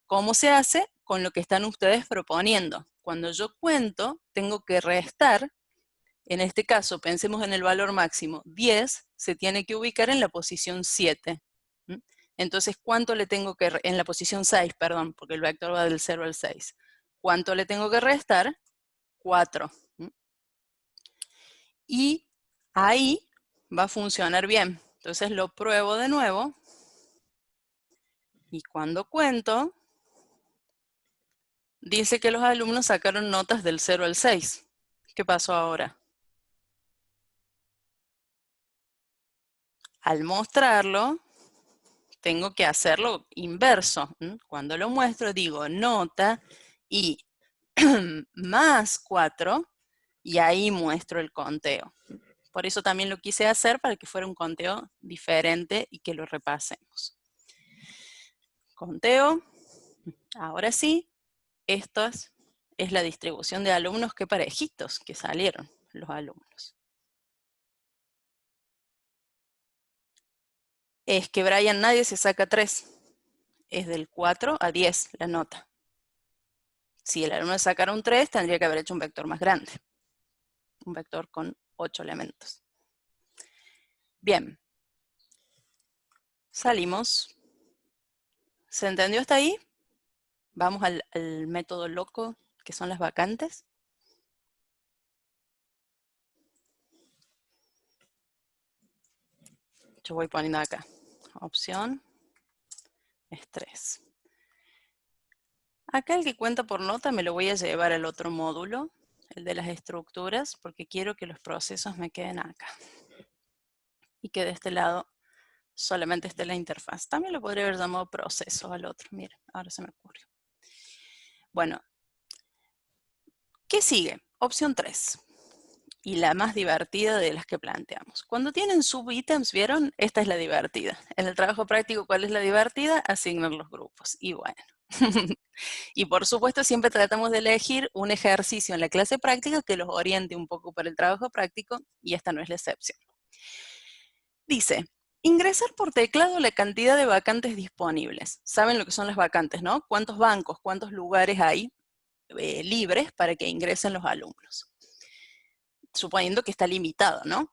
¿Cómo se hace? Con lo que están ustedes proponiendo. Cuando yo cuento, tengo que restar. En este caso, pensemos en el valor máximo. 10 se tiene que ubicar en la posición 7. Entonces, ¿cuánto le tengo que, en la posición 6, perdón, porque el vector va del 0 al 6. ¿Cuánto le tengo que restar? 4. Y ahí va a funcionar bien. Entonces lo pruebo de nuevo. Y cuando cuento, dice que los alumnos sacaron notas del 0 al 6. ¿Qué pasó ahora? Al mostrarlo, tengo que hacerlo inverso. Cuando lo muestro, digo nota y más 4, y ahí muestro el conteo. Por eso también lo quise hacer para que fuera un conteo diferente y que lo repasemos. Conteo, ahora sí, esta es la distribución de alumnos, qué parejitos que salieron los alumnos. Es que Brian nadie se saca 3, es del 4 a 10 la nota. Si el alumno sacara un 3, tendría que haber hecho un vector más grande. Un vector con 8 elementos. Bien. Salimos. ¿Se entendió hasta ahí? Vamos al método loco, que son las vacantes. Yo voy poniendo acá. Opción es 3. Acá el que cuenta por nota me lo voy a llevar al otro módulo, el de las estructuras, porque quiero que los procesos me queden acá. Y que de este lado solamente esté la interfaz. También lo podría haber llamado proceso al otro. Miren, ahora se me ocurrió. Bueno, ¿qué sigue? Opción 3. Y la más divertida de las que planteamos. Cuando tienen subítems, ¿vieron? Esta es la divertida. En el trabajo práctico, ¿cuál es la divertida? Asignar los grupos. Y bueno. Y por supuesto, siempre tratamos de elegir un ejercicio en la clase práctica que los oriente un poco para el trabajo práctico, y esta no es la excepción. Dice, ingresar por teclado la cantidad de vacantes disponibles. ¿Saben lo que son las vacantes, no? ¿Cuántos bancos, cuántos lugares hay libres para que ingresen los alumnos? Suponiendo que está limitado, ¿no?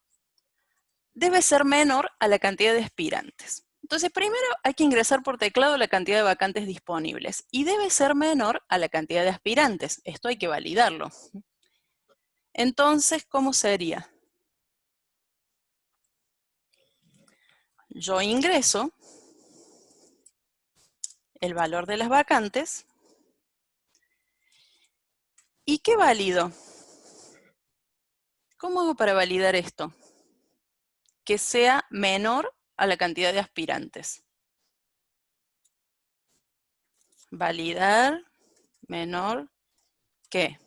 Debe ser menor a la cantidad de aspirantes. Entonces, primero hay que ingresar por teclado la cantidad de vacantes disponibles y debe ser menor a la cantidad de aspirantes. Esto hay que validarlo. Entonces, ¿cómo sería? Yo ingreso el valor de las vacantes. ¿Y qué valido? ¿Cómo hago para validar esto? Que sea menor a la cantidad de aspirantes. Validar menor que.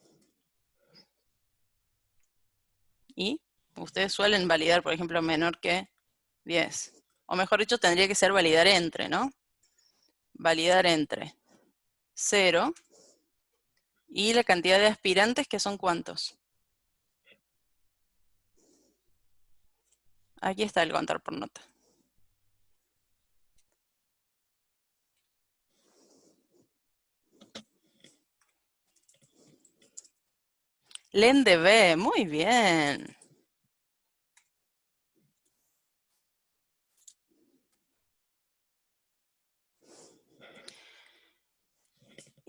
Y ustedes suelen validar, por ejemplo, menor que 10. O mejor dicho, tendría que ser validar entre, ¿no? Validar entre 0 y la cantidad de aspirantes, que son ¿cuántos? Aquí está el contar por nota. Len de B, muy bien.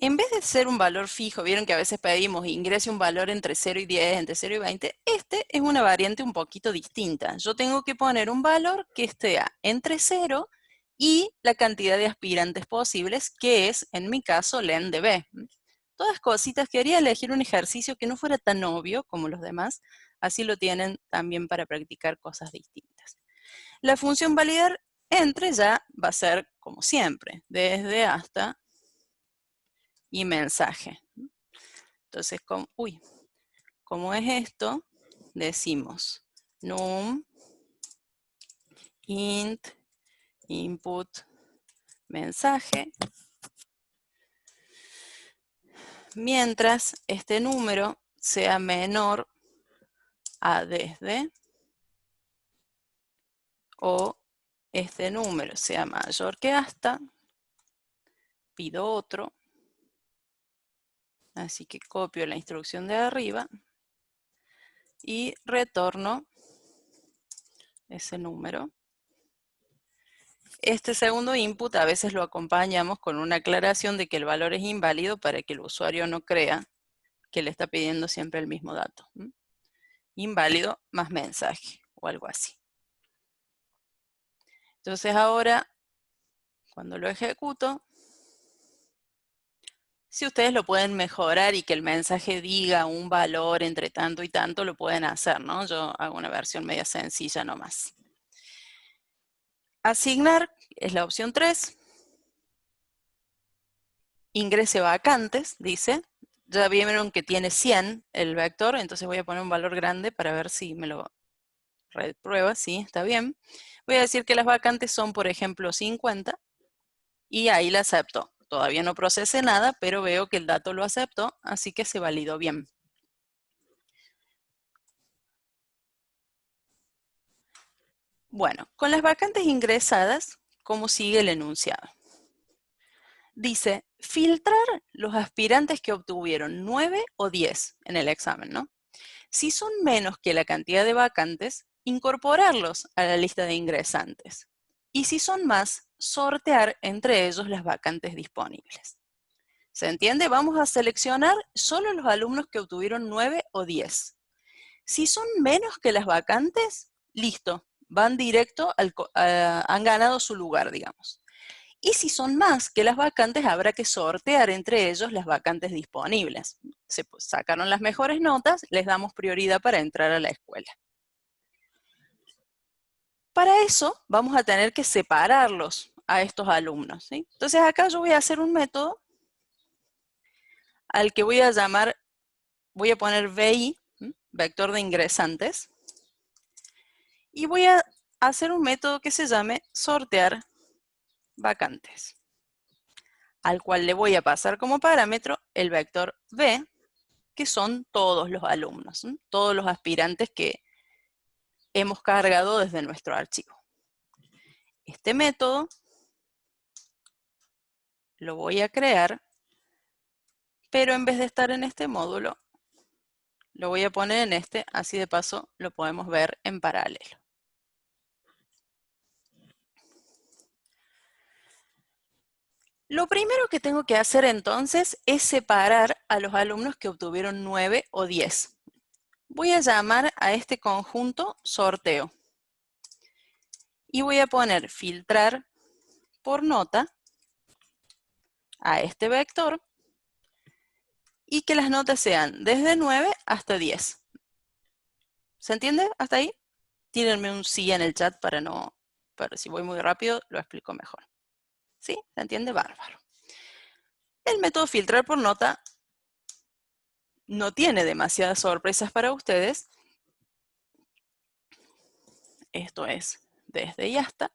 En vez de ser un valor fijo, vieron que a veces pedimos ingrese un valor entre 0 y 10, entre 0 y 20, este es una variante un poquito distinta. Yo tengo que poner un valor que esté entre 0 y la cantidad de aspirantes posibles, que es, en mi caso, len de B. Todas cositas, quería elegir un ejercicio que no fuera tan obvio como los demás, así lo tienen también para practicar cosas distintas. La función validar entre ya va a ser como siempre, desde hasta y mensaje. Entonces, como es esto, decimos num int input mensaje, mientras este número sea menor a desde, o este número sea mayor que hasta, pido otro. Así que copio la instrucción de arriba y retorno ese número. Este segundo input a veces lo acompañamos con una aclaración de que el valor es inválido para que el usuario no crea que le está pidiendo siempre el mismo dato. Inválido más mensaje o algo así. Entonces ahora, cuando lo ejecuto, si ustedes lo pueden mejorar y que el mensaje diga un valor entre tanto y tanto, lo pueden hacer, ¿no? Yo hago una versión media sencilla nomás. Asignar es la opción 3. Ingrese vacantes, dice. Ya vieron que tiene 100 el vector, entonces voy a poner un valor grande para ver si me lo reprueba, sí, está bien. Voy a decir que las vacantes son, por ejemplo, 50, y ahí la acepto. Todavía no procesé nada, pero veo que el dato lo aceptó, así que se validó bien. Bueno, con las vacantes ingresadas, ¿cómo sigue el enunciado? Dice, filtrar los aspirantes que obtuvieron 9 o 10 en el examen, ¿no? Si son menos que la cantidad de vacantes, incorporarlos a la lista de ingresantes. Y si son más, sortear entre ellos las vacantes disponibles. ¿Se entiende? Vamos a seleccionar solo los alumnos que obtuvieron 9 o 10. Si son menos que las vacantes, listo, van directo, han ganado su lugar, digamos. Y si son más que las vacantes, habrá que sortear entre ellos las vacantes disponibles. Se sacaron las mejores notas, les damos prioridad para entrar a la escuela. Para eso vamos a tener que separarlos a estos alumnos, ¿sí? Entonces acá yo voy a hacer un método al que voy a llamar, voy a poner VI, vector de ingresantes, y voy a hacer un método que se llame sortear vacantes, al cual le voy a pasar como parámetro el vector V, que son todos los alumnos, todos los aspirantes que hemos cargado desde nuestro archivo. Este método lo voy a crear, pero en vez de estar en este módulo, lo voy a poner en este, así de paso lo podemos ver en paralelo. Lo primero que tengo que hacer entonces es separar a los alumnos que obtuvieron 9 o 10. Voy a llamar a este conjunto sorteo. Y voy a poner filtrar por nota a este vector y que las notas sean desde 9 hasta 10. ¿Se entiende hasta ahí? Tírenme un sí en el chat para si voy muy rápido lo explico mejor. ¿Sí? ¿Se entiende? Bárbaro. El método filtrar por nota no tiene demasiadas sorpresas para ustedes. Esto es desde y hasta.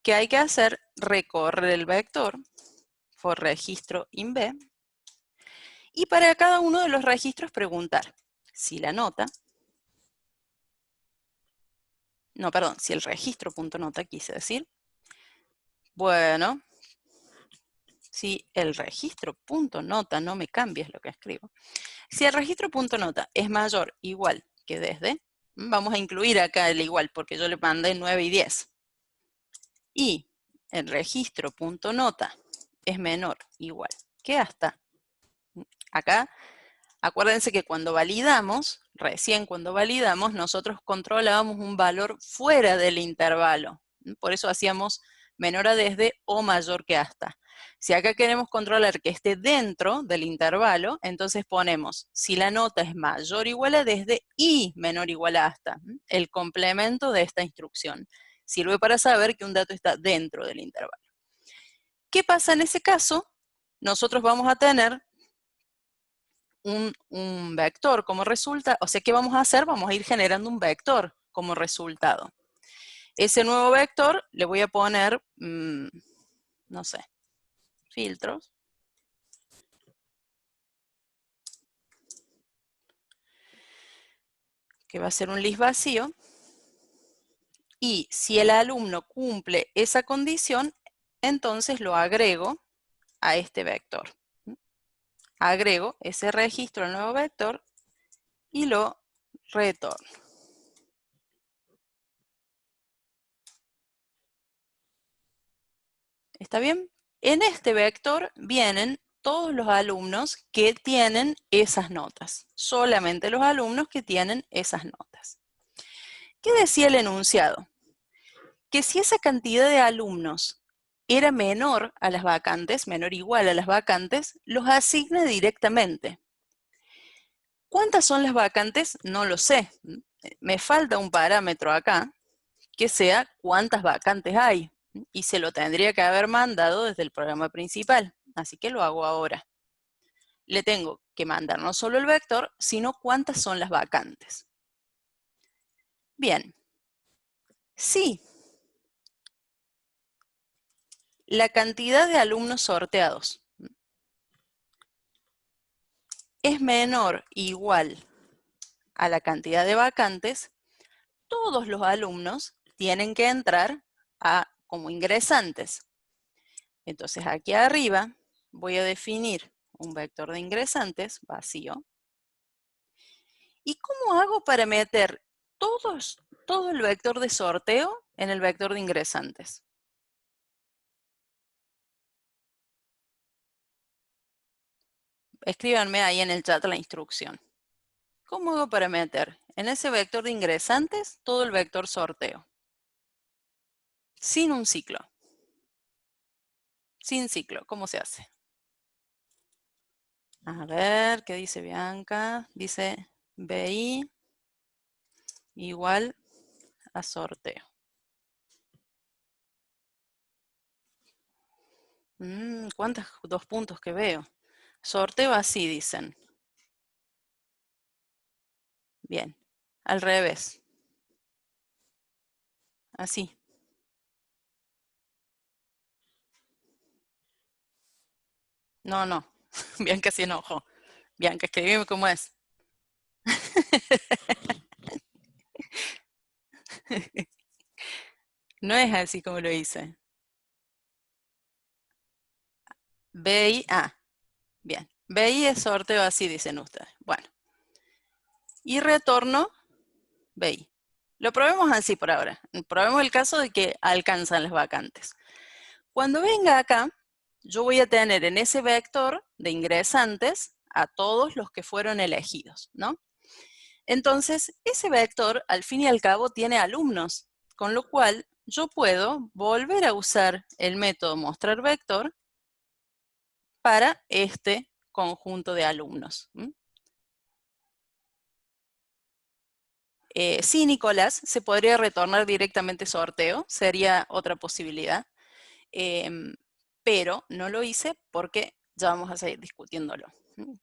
¿Qué hay que hacer? Recorrer el vector for registro in B. Y para cada uno de los registros preguntar si la nota, no, perdón, si el registro.nota quise decir, bueno, si el registro.nota, no me cambies lo que escribo, si el registro.nota es mayor o igual que desde, vamos a incluir acá el igual porque yo le mandé 9 y 10, y el registro.nota es menor o igual que hasta, acá acuérdense que cuando validamos, recién cuando validamos, nosotros controlábamos un valor fuera del intervalo. Por eso hacíamos menor a desde o mayor que hasta. Si acá queremos controlar que esté dentro del intervalo, entonces ponemos si la nota es mayor o igual a desde y menor o igual a hasta. El complemento de esta instrucción. Sirve para saber que un dato está dentro del intervalo. ¿Qué pasa en ese caso? Nosotros vamos a tener un vector como resultado. O sea, ¿qué vamos a hacer? Vamos a ir generando un vector como resultado. Ese nuevo vector le voy a poner, no sé, filtros. Que va a ser un list vacío. Y si el alumno cumple esa condición, entonces lo agrego a este vector. Agrego ese registro al nuevo vector y lo retorno. ¿Está bien? En este vector vienen todos los alumnos que tienen esas notas. Solamente los alumnos que tienen esas notas. ¿Qué decía el enunciado? Que si esa cantidad de alumnos era menor a las vacantes, menor o igual a las vacantes, los asigna directamente. ¿Cuántas son las vacantes? No lo sé. Me falta un parámetro acá que sea cuántas vacantes hay. Y se lo tendría que haber mandado desde el programa principal. Así que lo hago ahora. Le tengo que mandar no solo el vector, sino cuántas son las vacantes. Bien, sí. La cantidad de alumnos sorteados es menor o igual a la cantidad de vacantes, todos los alumnos tienen que entrar como ingresantes. Entonces aquí arriba voy a definir un vector de ingresantes vacío. ¿Y cómo hago para meter todo el vector de sorteo en el vector de ingresantes? Escríbanme ahí en el chat la instrucción. ¿Cómo hago para meter en ese vector de ingresantes todo el vector sorteo? Sin un ciclo. Sin ciclo, ¿cómo se hace? A ver, ¿qué dice Bianca? Dice BI igual a sorteo. ¿Cuántos dos puntos que veo? Sorteo así, dicen. Bien, al revés. Así. No. Bianca se enojó. Bianca, escribime cómo es. No es así como lo hice. BI, bien. BI es sorteo así, dicen ustedes. Bueno. Y retorno BI. Lo probemos así por ahora. Probemos el caso de que alcanzan las vacantes. Cuando venga acá, yo voy a tener en ese vector de ingresantes a todos los que fueron elegidos, ¿no? Entonces, ese vector, al fin y al cabo, tiene alumnos, con lo cual yo puedo volver a usar el método mostrar vector para este conjunto de alumnos. Sí, Nicolás, se podría retornar directamente sorteo, sería otra posibilidad, pero no lo hice porque ya vamos a seguir discutiéndolo.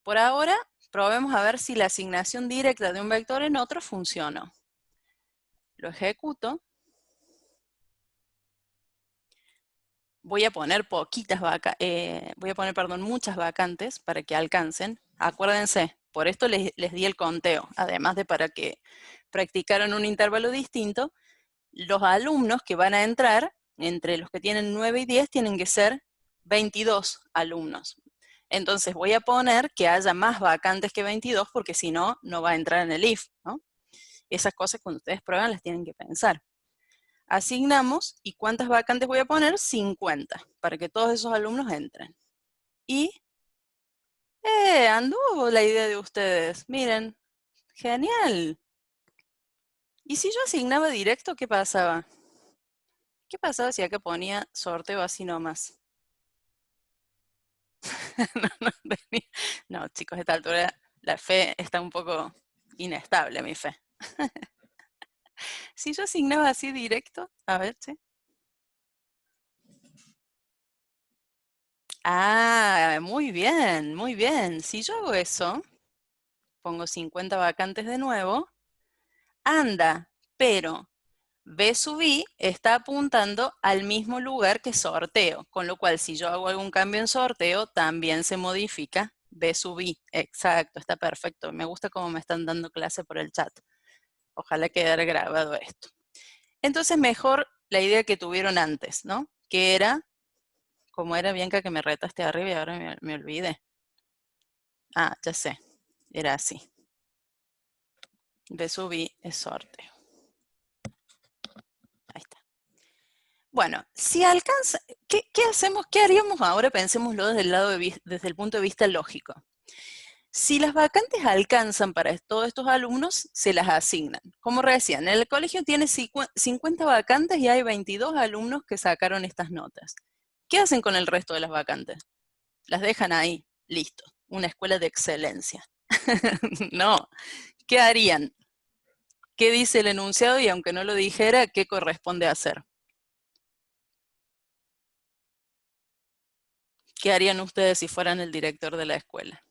Por ahora, probemos a ver si la asignación directa de un vector en otro funcionó. Lo ejecuto. Voy a poner muchas vacantes para que alcancen. Acuérdense, por esto les di el conteo, además de para que practicaran un intervalo distinto, los alumnos que van a entrar, entre los que tienen 9 y 10, tienen que ser 22 alumnos. Entonces voy a poner que haya más vacantes que 22, porque si no, no va a entrar en el if, ¿no? Esas cosas cuando ustedes prueban las tienen que pensar. Asignamos, ¿y cuántas vacantes voy a poner? 50, para que todos esos alumnos entren. Y, anduvo la idea de ustedes, miren, genial. ¿Y si yo asignaba directo, qué pasaba? ¿Qué pasaba si acá ponía sorteo así nomás? No, chicos, a esta altura la fe está un poco inestable, mi fe. Si yo asignaba así directo, a ver, ¿sí? Muy bien, muy bien. Si yo hago eso, pongo 50 vacantes de nuevo, anda, pero B sub I está apuntando al mismo lugar que sorteo, con lo cual si yo hago algún cambio en sorteo, también se modifica B sub I. Exacto, está perfecto. Me gusta cómo me están dando clase por el chat. Ojalá quedara grabado esto. Entonces mejor la idea que tuvieron antes, ¿no? Que era, como era Bianca que me retaste arriba y ahora me olvidé. Ya sé, era así. B sub I es sorteo. Ahí está. Bueno, si alcanza, ¿qué hacemos? ¿Qué haríamos ahora? Pensémoslo desde el punto de vista lógico. Si las vacantes alcanzan para todos estos alumnos, se las asignan. Como recién, en el colegio tiene 50 vacantes y hay 22 alumnos que sacaron estas notas. ¿Qué hacen con el resto de las vacantes? Las dejan ahí, listo. Una escuela de excelencia. No, ¿qué harían? ¿Qué dice el enunciado? Y aunque no lo dijera, ¿qué corresponde hacer? ¿Qué harían ustedes si fueran el director de la escuela?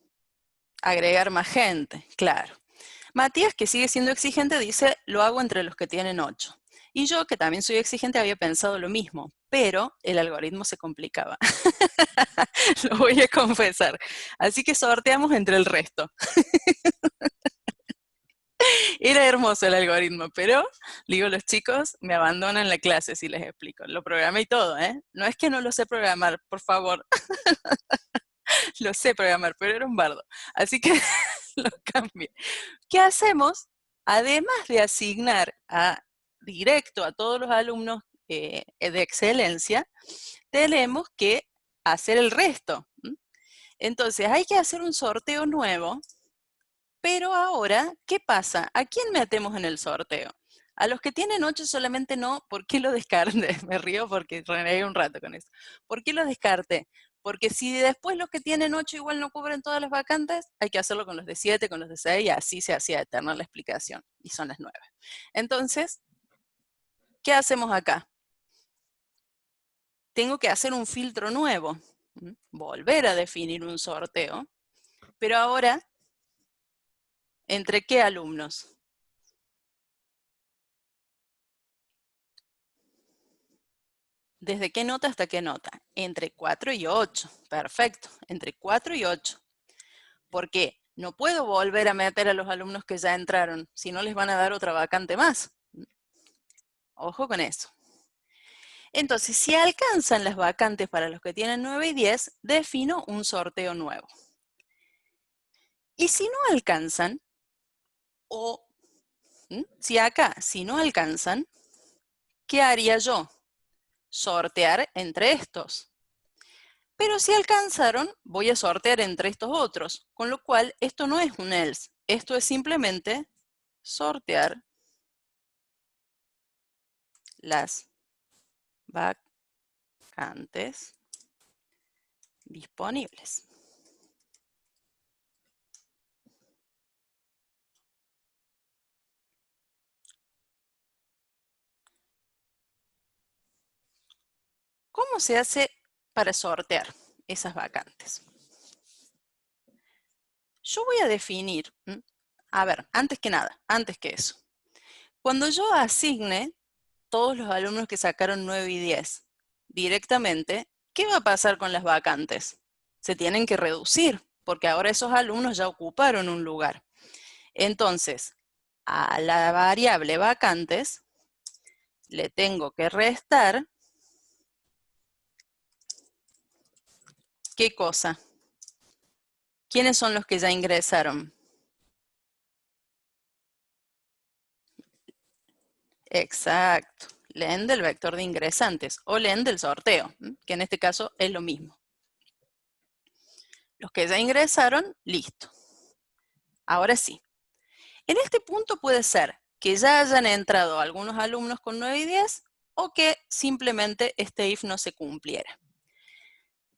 Agregar más gente, claro. Matías, que sigue siendo exigente, dice, lo hago entre los que tienen 8. Y yo, que también soy exigente, había pensado lo mismo, pero el algoritmo se complicaba. Lo voy a confesar. Así que sorteamos entre el resto. Era hermoso el algoritmo, pero, digo, los chicos me abandonan la clase si les explico. Lo programé y todo, ¿eh? No es que no lo sé programar, por favor. Lo sé programar, pero era un bardo. Así que lo cambié. ¿Qué hacemos? Además de asignar directo a todos los alumnos de excelencia, tenemos que hacer el resto. Entonces, hay que hacer un sorteo nuevo, pero ahora, ¿qué pasa? ¿A quién metemos en el sorteo? A los que tienen 8 solamente no, ¿por qué lo descarté? Me río porque renegué un rato con eso. ¿Por qué lo descarté? Porque si después los que tienen 8 igual no cubren todas las vacantes, hay que hacerlo con los de 7, con los de 6, y así se hacía eterna la explicación, y son las 9. Entonces, ¿qué hacemos acá? Tengo que hacer un filtro nuevo, volver a definir un sorteo, pero ahora, ¿entre qué alumnos? ¿Desde qué nota hasta qué nota? Entre 4 y 8. Perfecto, entre 4 y 8. ¿Por qué? No puedo volver a meter a los alumnos que ya entraron, si no les van a dar otra vacante más. Ojo con eso. Entonces, si alcanzan las vacantes para los que tienen 9 y 10, defino un sorteo nuevo. Y si no alcanzan, o si no alcanzan, ¿qué haría yo? Sortear entre estos. Pero si alcanzaron, voy a sortear entre estos otros, con lo cual esto no es un else, esto es simplemente sortear las vacantes disponibles. ¿Cómo se hace para sortear esas vacantes? Yo voy a definir, a ver, antes que eso, cuando yo asigne todos los alumnos que sacaron 9 y 10 directamente, ¿qué va a pasar con las vacantes? Se tienen que reducir, porque ahora esos alumnos ya ocuparon un lugar. Entonces, a la variable vacantes le tengo que restar, ¿qué cosa? ¿Quiénes son los que ya ingresaron? Exacto, len del vector de ingresantes o len del sorteo, que en este caso es lo mismo. Los que ya ingresaron, listo. Ahora sí. En este punto puede ser que ya hayan entrado algunos alumnos con 9 y 10 o que simplemente este if no se cumpliera.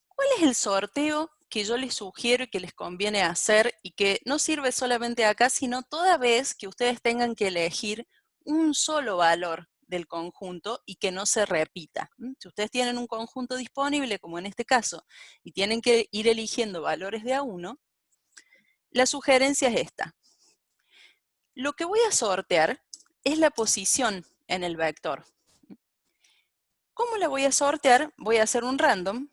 ¿Cuál es el sorteo que yo les sugiero y que les conviene hacer y que no sirve solamente acá, sino toda vez que ustedes tengan que elegir un solo valor del conjunto y que no se repita? Si ustedes tienen un conjunto disponible, como en este caso, y tienen que ir eligiendo valores de a uno, la sugerencia es esta. Lo que voy a sortear es la posición en el vector. ¿Cómo la voy a sortear? Voy a hacer un random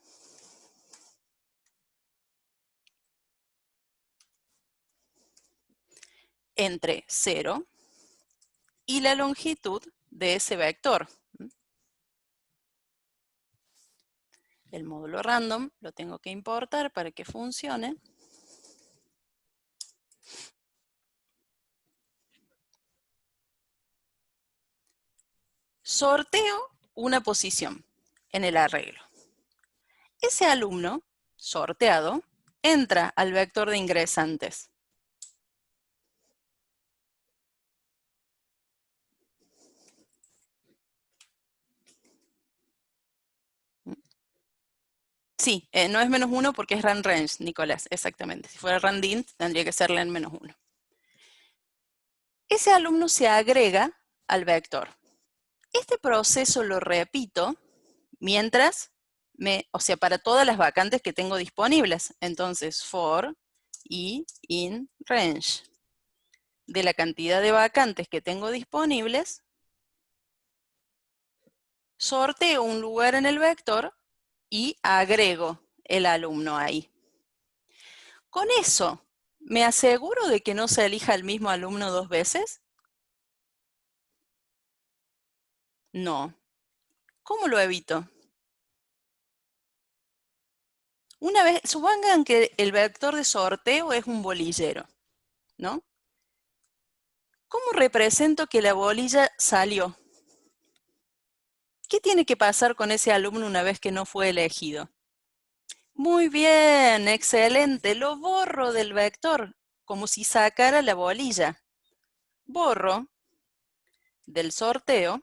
entre 0 y la longitud de ese vector. El módulo random lo tengo que importar para que funcione. Sorteo una posición en el arreglo. Ese alumno sorteado entra al vector de ingresantes. Sí, no es -1 porque es run range, Nicolás, exactamente. Si fuera run int, tendría que ser len -1. Ese alumno se agrega al vector. Este proceso lo repito mientras, o sea, para todas las vacantes que tengo disponibles. Entonces, for y in range. De la cantidad de vacantes que tengo disponibles, sorteo un lugar en el vector y agrego el alumno ahí. Con eso, ¿me aseguro de que no se elija el mismo alumno 2 veces? No. ¿Cómo lo evito? Una vez, supongan que el vector de sorteo es un bolillero, ¿no? ¿Cómo represento que la bolilla salió? ¿Qué tiene que pasar con ese alumno una vez que no fue elegido? Muy bien, excelente. Lo borro del vector, como si sacara la bolilla. Borro del sorteo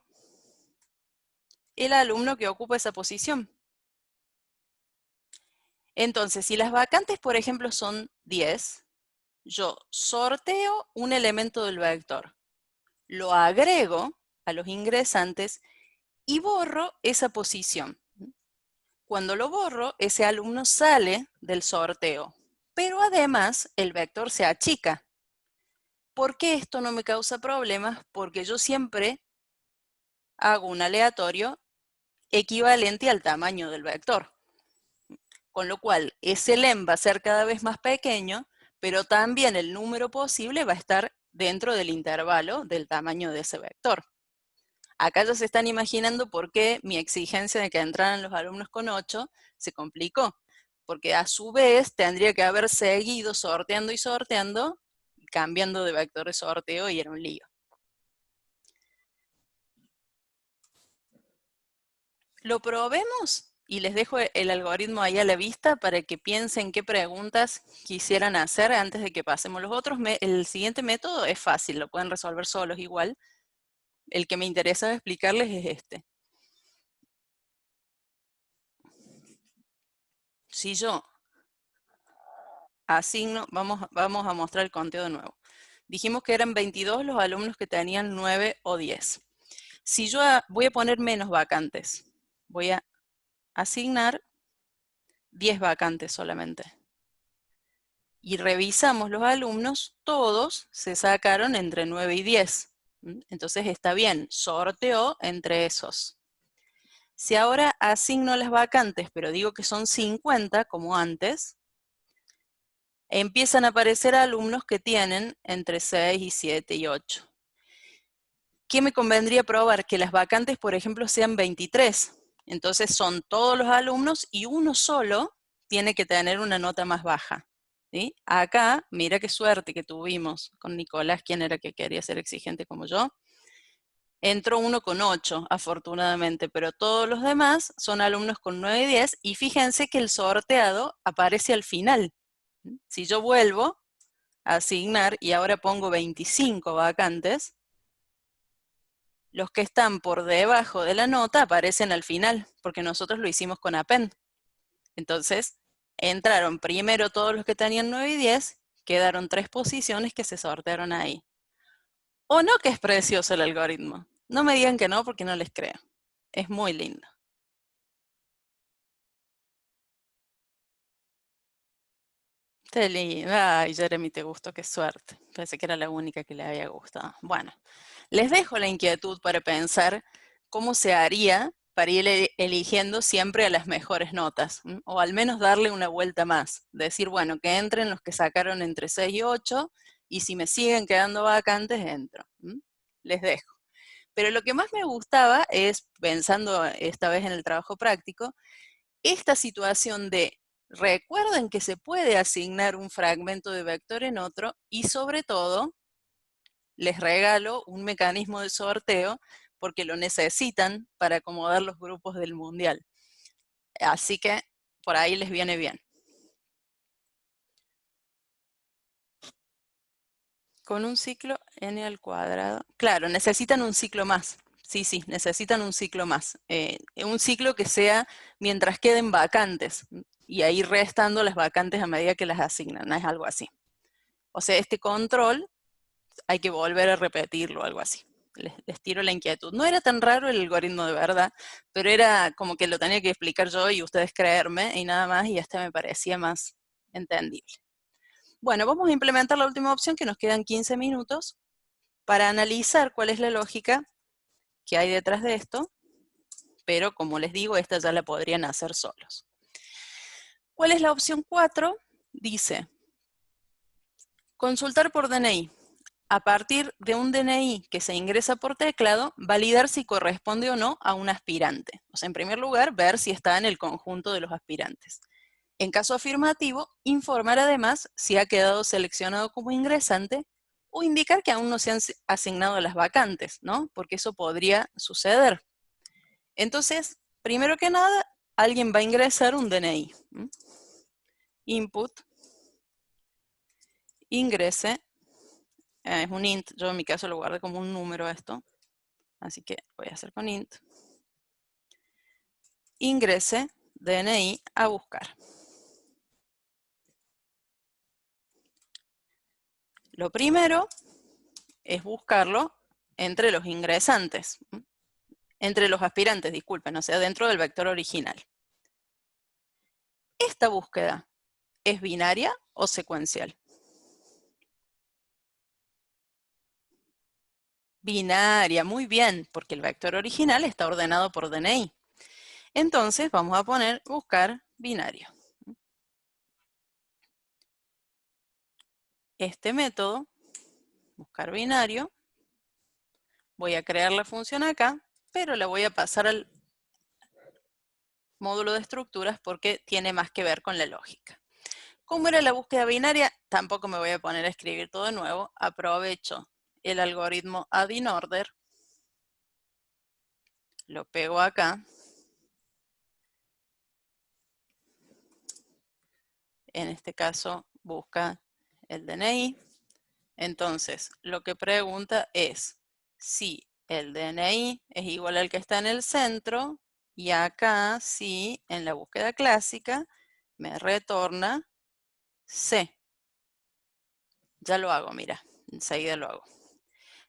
el alumno que ocupa esa posición. Entonces, si las vacantes, por ejemplo, son 10, yo sorteo un elemento del vector, lo agrego a los ingresantes y borro esa posición. Cuando lo borro, ese alumno sale del sorteo, pero además el vector se achica. ¿Por qué esto no me causa problemas? Porque yo siempre hago un aleatorio equivalente al tamaño del vector. Con lo cual, ese lem va a ser cada vez más pequeño, pero también el número posible va a estar dentro del intervalo del tamaño de ese vector. Acá ya se están imaginando por qué mi exigencia de que entraran los alumnos con 8 se complicó, porque a su vez tendría que haber seguido sorteando y sorteando, cambiando de vector de sorteo y era un lío. Lo probemos y les dejo el algoritmo ahí a la vista para que piensen qué preguntas quisieran hacer antes de que pasemos los otros. El siguiente método es fácil, lo pueden resolver solos igual. El que me interesa explicarles es este. Si yo asigno, vamos a mostrar el conteo de nuevo. Dijimos que eran 22 los alumnos que tenían 9 o 10. Si yo voy a poner menos vacantes, voy a asignar 10 vacantes solamente. Y revisamos los alumnos, todos se sacaron entre 9 y 10. Entonces está bien, sorteó entre esos. Si ahora asigno las vacantes, pero digo que son 50, como antes, empiezan a aparecer alumnos que tienen entre 6 y 7 y 8. ¿Qué me convendría probar? Que las vacantes, por ejemplo, sean 23. Entonces son todos los alumnos y uno solo tiene que tener una nota más baja. ¿Sí? Acá, mira qué suerte que tuvimos con Nicolás, quien era que quería ser exigente como yo. Entró uno con 8, afortunadamente, pero todos los demás son alumnos con 9 y 10, y fíjense que el sorteado aparece al final. Si yo vuelvo a asignar y ahora pongo 25 vacantes, los que están por debajo de la nota aparecen al final, porque nosotros lo hicimos con append. Entonces, entraron primero todos los que tenían 9 y 10, quedaron 3 posiciones que se sortearon ahí. ¿O no que es precioso el algoritmo? No me digan que no, porque no les creo. Es muy lindo. Qué lindo. Ay, Jeremy, te gustó, qué suerte. Pensé que era la única que le había gustado. Bueno, les dejo la inquietud para pensar cómo se haría para ir eligiendo siempre a las mejores notas, o al menos darle una vuelta más. Decir, bueno, que entren los que sacaron entre 6 y 8, y si me siguen quedando vacantes, entro. Les dejo. Pero lo que más me gustaba es, pensando esta vez en el trabajo práctico, esta situación de recuerden que se puede asignar un fragmento de vector en otro, y sobre todo les regalo un mecanismo de sorteo porque lo necesitan para acomodar los grupos del mundial. Así que por ahí les viene bien. Con un ciclo n al cuadrado. Claro, necesitan un ciclo más. Sí, necesitan un ciclo más. Un ciclo que sea mientras queden vacantes. Y ahí restando las vacantes a medida que las asignan. Es algo así. O sea, este control hay que volver a repetirlo, algo así. Les tiro la inquietud. No era tan raro el algoritmo de verdad, pero era como que lo tenía que explicar yo y ustedes creerme y nada más, y hasta me parecía más entendible. Bueno, vamos a implementar la última opción, que nos quedan 15 minutos, para analizar cuál es la lógica que hay detrás de esto, pero como les digo, esta ya la podrían hacer solos. ¿Cuál es la opción 4? Dice, consultar por DNI. A partir de un DNI que se ingresa por teclado, validar si corresponde o no a un aspirante. O sea, en primer lugar, ver si está en el conjunto de los aspirantes. En caso afirmativo, informar además si ha quedado seleccionado como ingresante o indicar que aún no se han asignado las vacantes, ¿no? Porque eso podría suceder. Entonces, primero que nada, alguien va a ingresar un DNI. Input, ingrese, es un int, yo en mi caso lo guardé como un número esto, así que voy a hacer con int. Ingrese DNI a buscar. Lo primero es buscarlo entre los ingresantes, entre los aspirantes, disculpen, o sea, dentro del vector original. ¿Esta búsqueda es binaria o secuencial? Binaria, muy bien, porque el vector original está ordenado por DNI. Entonces vamos a poner buscar binario. Este método, buscar binario, voy a crear la función acá, pero la voy a pasar al módulo de estructuras porque tiene más que ver con la lógica. ¿Cómo era la búsqueda binaria? Tampoco me voy a poner a escribir todo de nuevo. Aprovecho el algoritmo add in order, lo pego acá. En este caso busca el DNI. Entonces, lo que pregunta es si el DNI es igual al que está en el centro, y acá, sí, en la búsqueda clásica, me retorna C. Ya lo hago, mira, enseguida lo hago.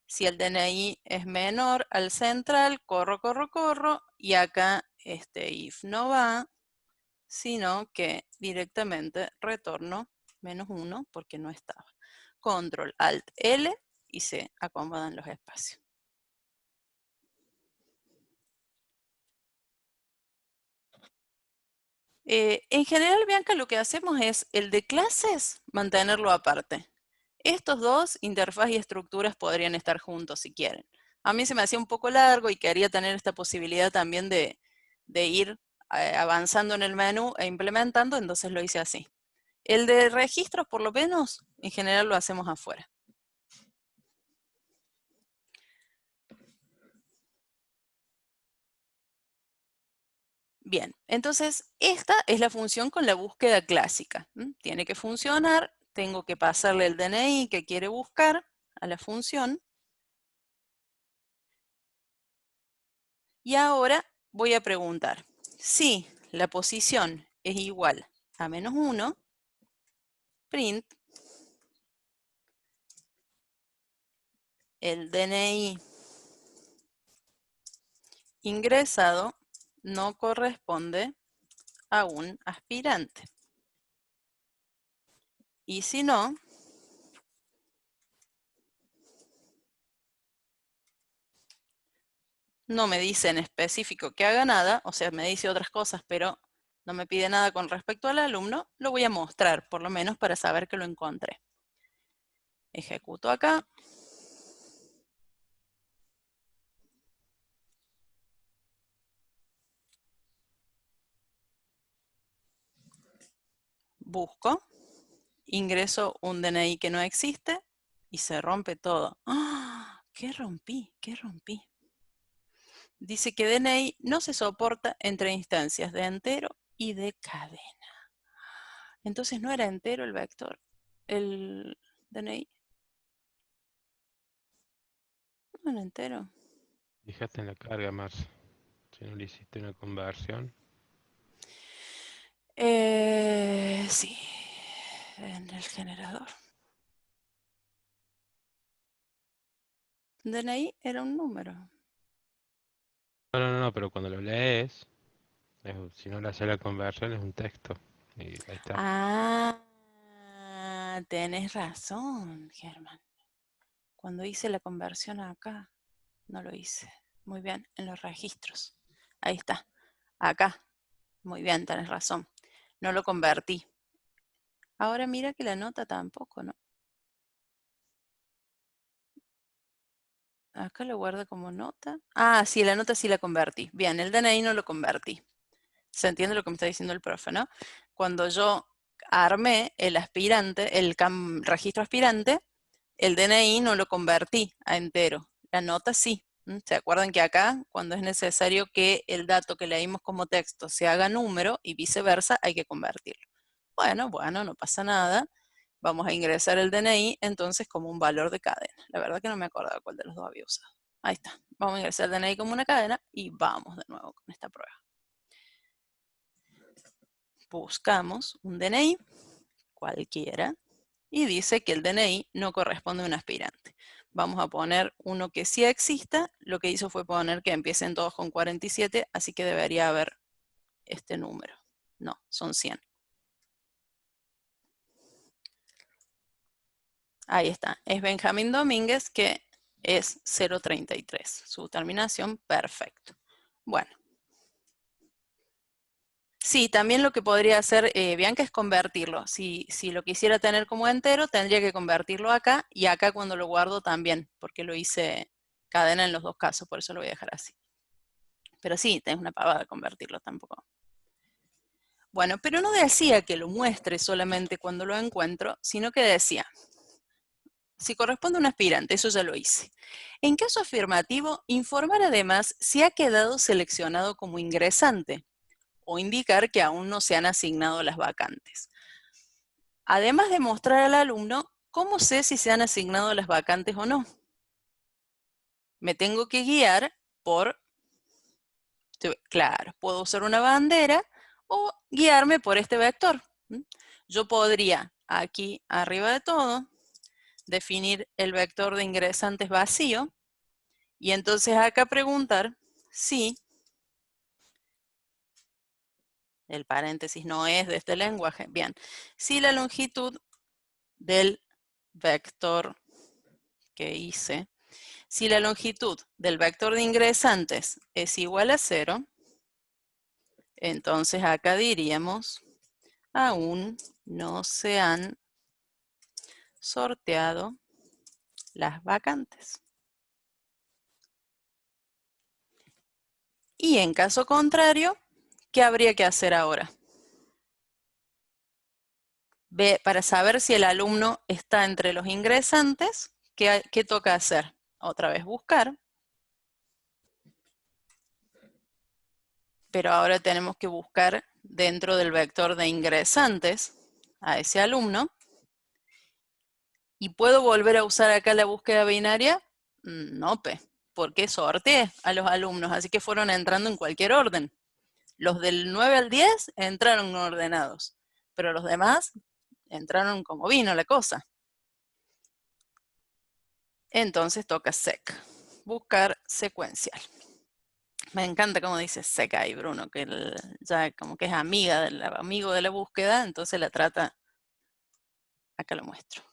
Si el DNI es menor al central, corro, y acá este if no va, sino que directamente retorno -1 porque no estaba. Control Alt L y se acomodan los espacios. En general, Bianca, lo que hacemos es el de clases mantenerlo aparte. Estos dos, interfaz y estructuras, podrían estar juntos si quieren. A mí se me hacía un poco largo y quería tener esta posibilidad también de ir avanzando en el menú e implementando, entonces lo hice así. El de registros, por lo menos, en general lo hacemos afuera. Bien, entonces esta es la función con la búsqueda clásica. Tiene que funcionar, tengo que pasarle el DNI que quiere buscar a la función. Y ahora voy a preguntar, si la posición es igual a -1, print el DNI ingresado no corresponde a un aspirante. Y si no, no me dice en específico que haga nada, o sea, me dice otras cosas, pero no me pide nada con respecto al alumno, lo voy a mostrar, por lo menos para saber que lo encontré. Ejecuto acá. Busco. Ingreso un DNI que no existe y se rompe todo. ¡Ah! ¿Qué rompí? ¿Qué rompí? Dice que DNI no se soporta entre instancias de entero y de cadena. Entonces no era entero el vector, el DNI. No era entero. Fíjate en la carga, Marce. Si no le hiciste una conversión. Sí, en el generador. DNI era un número. No, pero cuando lo lees, si no le haces la conversión es un texto. Y ahí está. Ah, Ah, tenés razón, Germán. Cuando hice la conversión acá, no lo hice. Muy bien, en los registros. Ahí está. Acá. Muy bien, tenés razón. No lo convertí. Ahora mira que la nota tampoco, ¿no? Acá lo guardo como nota. Ah, sí, la nota sí la convertí. Bien, el DNI no lo convertí. ¿Se entiende lo que me está diciendo el profe, no? Cuando yo armé el aspirante, el registro aspirante, el DNI no lo convertí a entero. La nota sí. ¿Se acuerdan que acá, cuando es necesario que el dato que leímos como texto se haga número y viceversa, hay que convertirlo? Bueno, no pasa nada. Vamos a ingresar el DNI entonces como un valor de cadena. La verdad que no me acordaba cuál de los dos había usado. Ahí está. Vamos a ingresar el DNI como una cadena y vamos de nuevo con esta prueba. Buscamos un DNI, cualquiera, y dice que el DNI no corresponde a un aspirante. Vamos a poner uno que sí exista. Lo que hizo fue poner que empiecen todos con 47, así que debería haber este número. No, son 100. Ahí está, es Benjamín Domínguez, que es 033. Su terminación, perfecto. Bueno. Sí, también lo que podría hacer Bianca es convertirlo. Si lo quisiera tener como entero, tendría que convertirlo acá, y acá cuando lo guardo también, porque lo hice cadena en los dos casos, por eso lo voy a dejar así. Pero sí, tenés una pavada convertirlo tampoco. Bueno, pero no decía que lo muestre solamente cuando lo encuentro, sino que decía, si corresponde a un aspirante, eso ya lo hice. En caso afirmativo, informar además si ha quedado seleccionado como ingresante, o indicar que aún no se han asignado las vacantes. Además de mostrar al alumno, ¿cómo sé si se han asignado las vacantes o no? Me tengo que guiar por, claro, puedo usar una bandera o guiarme por este vector. Yo podría, aquí arriba de todo, definir el vector de ingresantes vacío, y entonces acá preguntar si el paréntesis no es de este lenguaje. Bien, si la longitud del vector que hice, si la longitud del vector de ingresantes es igual a 0, entonces acá diríamos, aún no se han sorteado las vacantes. Y en caso contrario, ¿qué habría que hacer ahora? Para saber si el alumno está entre los ingresantes, ¿qué toca hacer? Otra vez buscar. Pero ahora tenemos que buscar dentro del vector de ingresantes a ese alumno. ¿Y puedo volver a usar acá la búsqueda binaria? No, porque sorteé a los alumnos, así que fueron entrando en cualquier orden. Los del 9 al 10 entraron ordenados, pero los demás entraron como vino la cosa. Entonces toca sec, buscar secuencial. Me encanta cómo dice sec ahí, Bruno, que ya como que es amigo de la búsqueda, entonces la trata. Acá lo muestro.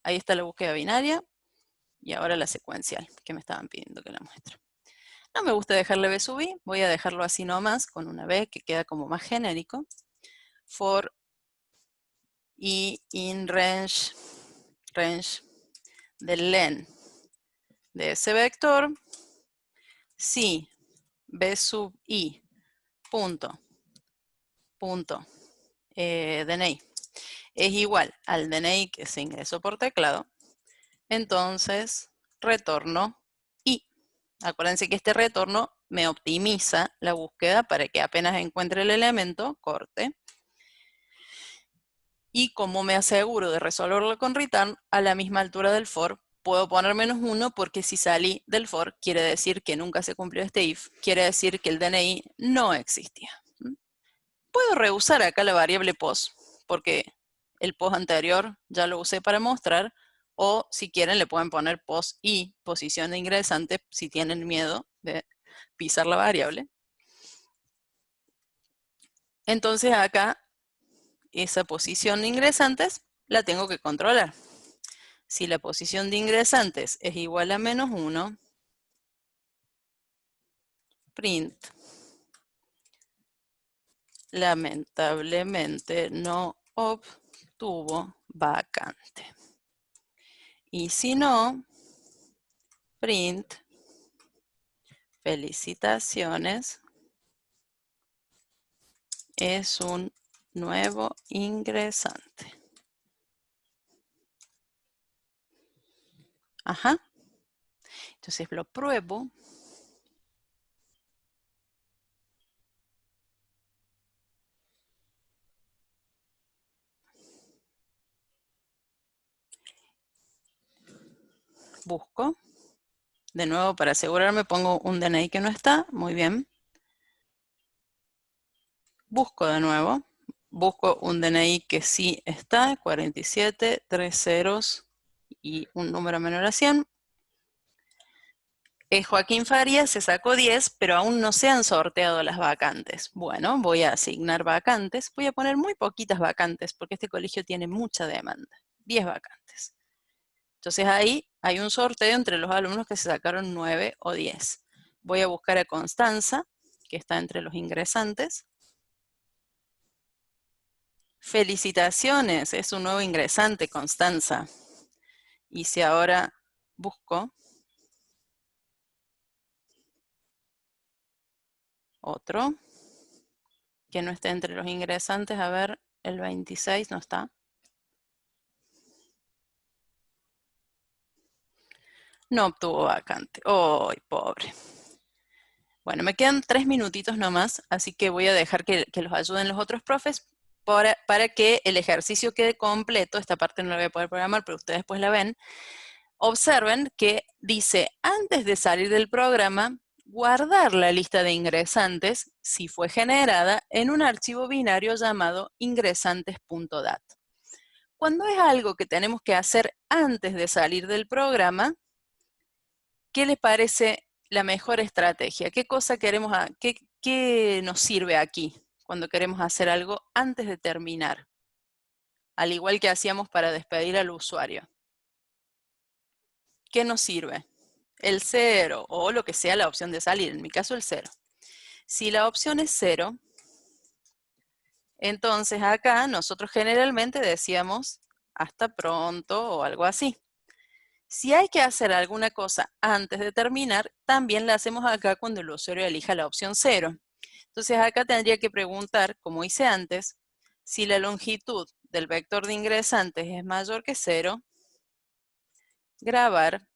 Ahí está la búsqueda binaria y ahora la secuencial, que me estaban pidiendo que la muestre. No me gusta dejarle B sub I, voy a dejarlo así nomás, con una B que queda como más genérico. For I in range del len de ese vector, si B sub I punto DNI es igual al DNI que se ingresó por teclado, entonces retorno I. Acuérdense que este retorno me optimiza la búsqueda para que apenas encuentre el elemento, corte. Y como me aseguro de resolverlo con return a la misma altura del for, puedo poner -1 porque si salí del for quiere decir que nunca se cumplió este if, quiere decir que el DNI no existía. Puedo reusar acá la variable pos, porque el pos anterior ya lo usé para mostrar, o si quieren le pueden poner pos y posición de ingresante si tienen miedo de pisar la variable. Entonces acá esa posición de ingresantes la tengo que controlar. Si la posición de ingresantes es igual a -1, print, lamentablemente no obtuvo vacante. Y si no, print, felicitaciones, es un nuevo ingresante. Ajá. Entonces lo pruebo. Busco. De nuevo, para asegurarme, pongo un DNI que no está. Muy bien. Busco de nuevo. Busco un DNI que sí está. 47, 3 ceros y un número menor a 100. Joaquín Farías se sacó 10, pero aún no se han sorteado las vacantes. Bueno, voy a asignar vacantes. Voy a poner muy poquitas vacantes porque este colegio tiene mucha demanda. 10 vacantes. Entonces ahí hay un sorteo entre los alumnos que se sacaron 9 o 10. Voy a buscar a Constanza, que está entre los ingresantes. Felicitaciones, es un nuevo ingresante, Constanza. Y si ahora busco otro que no esté entre los ingresantes, a ver, el 26 no está. No obtuvo vacante. ¡Ay, pobre! Bueno, me quedan 3 minutitos nomás, así que voy a dejar que los ayuden los otros profes para que el ejercicio quede completo. Esta parte no la voy a poder programar, pero ustedes después la ven. Observen que dice, antes de salir del programa, guardar la lista de ingresantes, si fue generada, en un archivo binario llamado ingresantes.dat. Cuando es algo que tenemos que hacer antes de salir del programa, ¿qué les parece la mejor estrategia? ¿Qué cosa queremos, qué nos sirve aquí cuando queremos hacer algo antes de terminar? Al igual que hacíamos para despedir al usuario. ¿Qué nos sirve? El 0 o lo que sea la opción de salir, en mi caso el 0. Si la opción es 0, entonces acá nosotros generalmente decíamos hasta pronto o algo así. Si hay que hacer alguna cosa antes de terminar, también la hacemos acá cuando el usuario elija la opción 0. Entonces acá tendría que preguntar, como hice antes, si la longitud del vector de ingresantes es mayor que 0, grabar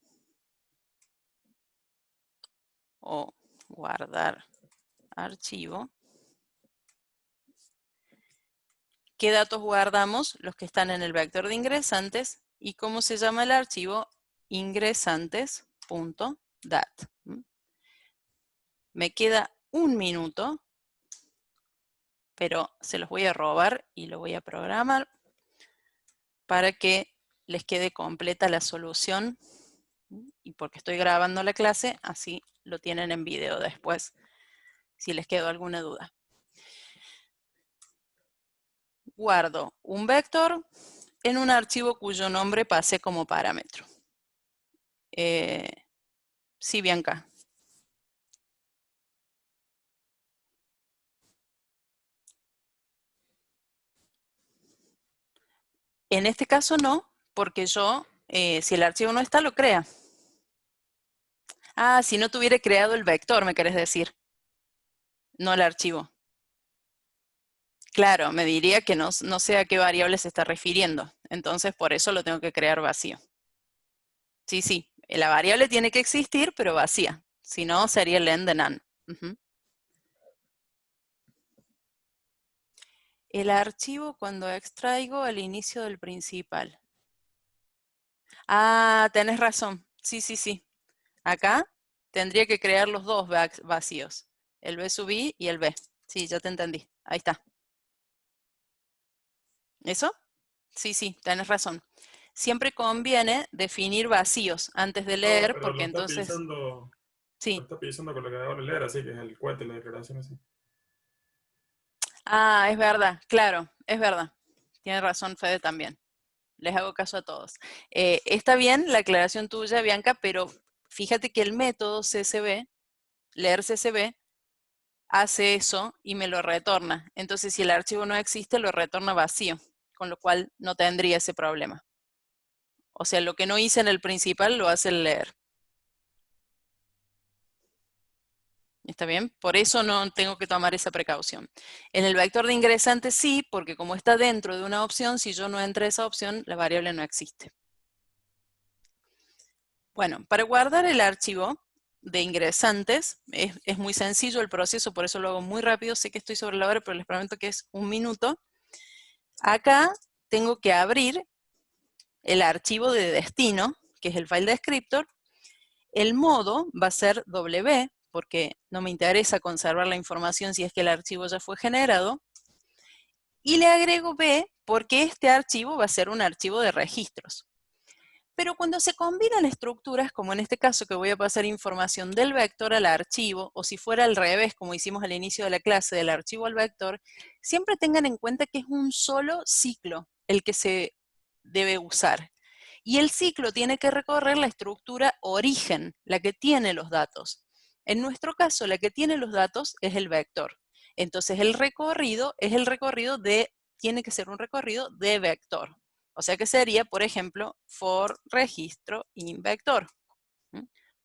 o guardar archivo. ¿Qué datos guardamos? Los que están en el vector de ingresantes. ¿Y cómo se llama el archivo? Ingresantes.dat. Me queda un minuto, pero se los voy a robar y lo voy a programar para que les quede completa la solución. Y porque estoy grabando la clase, así lo tienen en video después, si les quedó alguna duda. Guardo un vector en un archivo cuyo nombre pase como parámetro. Sí, Bianca. En este caso no, porque yo, si el archivo no está, lo crea. Ah, si no tuviera creado el vector, me querés decir. No el archivo. Claro, me diría que no sé a qué variable se está refiriendo. Entonces, por eso lo tengo que crear vacío. Sí, sí. La variable tiene que existir, pero vacía. Si no, sería el end de none. El archivo cuando extraigo al inicio del principal. Ah, tenés razón. Sí, sí, sí. Acá tendría que crear los dos vacíos. El B sub I y el B. Sí, ya te entendí. Ahí está. ¿Eso? Sí, sí, tenés razón. Siempre conviene definir vacíos antes de No, leer, pero porque entonces... lo Sí. está pisando con lo que acabo de leer, así que es el cohete, la declaración así. Ah, es verdad, claro, es verdad. Tiene razón Fede también. Les hago caso a todos. Está bien la aclaración tuya, Bianca, pero fíjate que el método CSV, leer CSV, hace eso y me lo retorna. Entonces, si el archivo no existe, lo retorna vacío, con lo cual no tendría ese problema. O sea, lo que no hice en el principal lo hace el leer. ¿Está bien? Por eso no tengo que tomar esa precaución. En el vector de ingresante sí, porque como está dentro de una opción, si yo no entro a esa opción, la variable no existe. Bueno, para guardar el archivo de ingresantes, es muy sencillo el proceso, por eso lo hago muy rápido. Sé que estoy sobre la hora, pero les prometo que es 1 minuto. Acá tengo que abrir el archivo de destino, que es el file descriptor. El modo va a ser W, porque no me interesa conservar la información si es que el archivo ya fue generado. Y le agrego B, porque este archivo va a ser un archivo de registros. Pero cuando se combinan estructuras, como en este caso que voy a pasar información del vector al archivo, o si fuera al revés, como hicimos al inicio de la clase, del archivo al vector, siempre tengan en cuenta que es un solo ciclo el que se debe usar. Y el ciclo tiene que recorrer la estructura origen, la que tiene los datos. En nuestro caso, la que tiene los datos es el vector. Entonces, el recorrido es el recorrido de, tiene que ser un recorrido de vector. O sea que sería, por ejemplo, for registro in vector.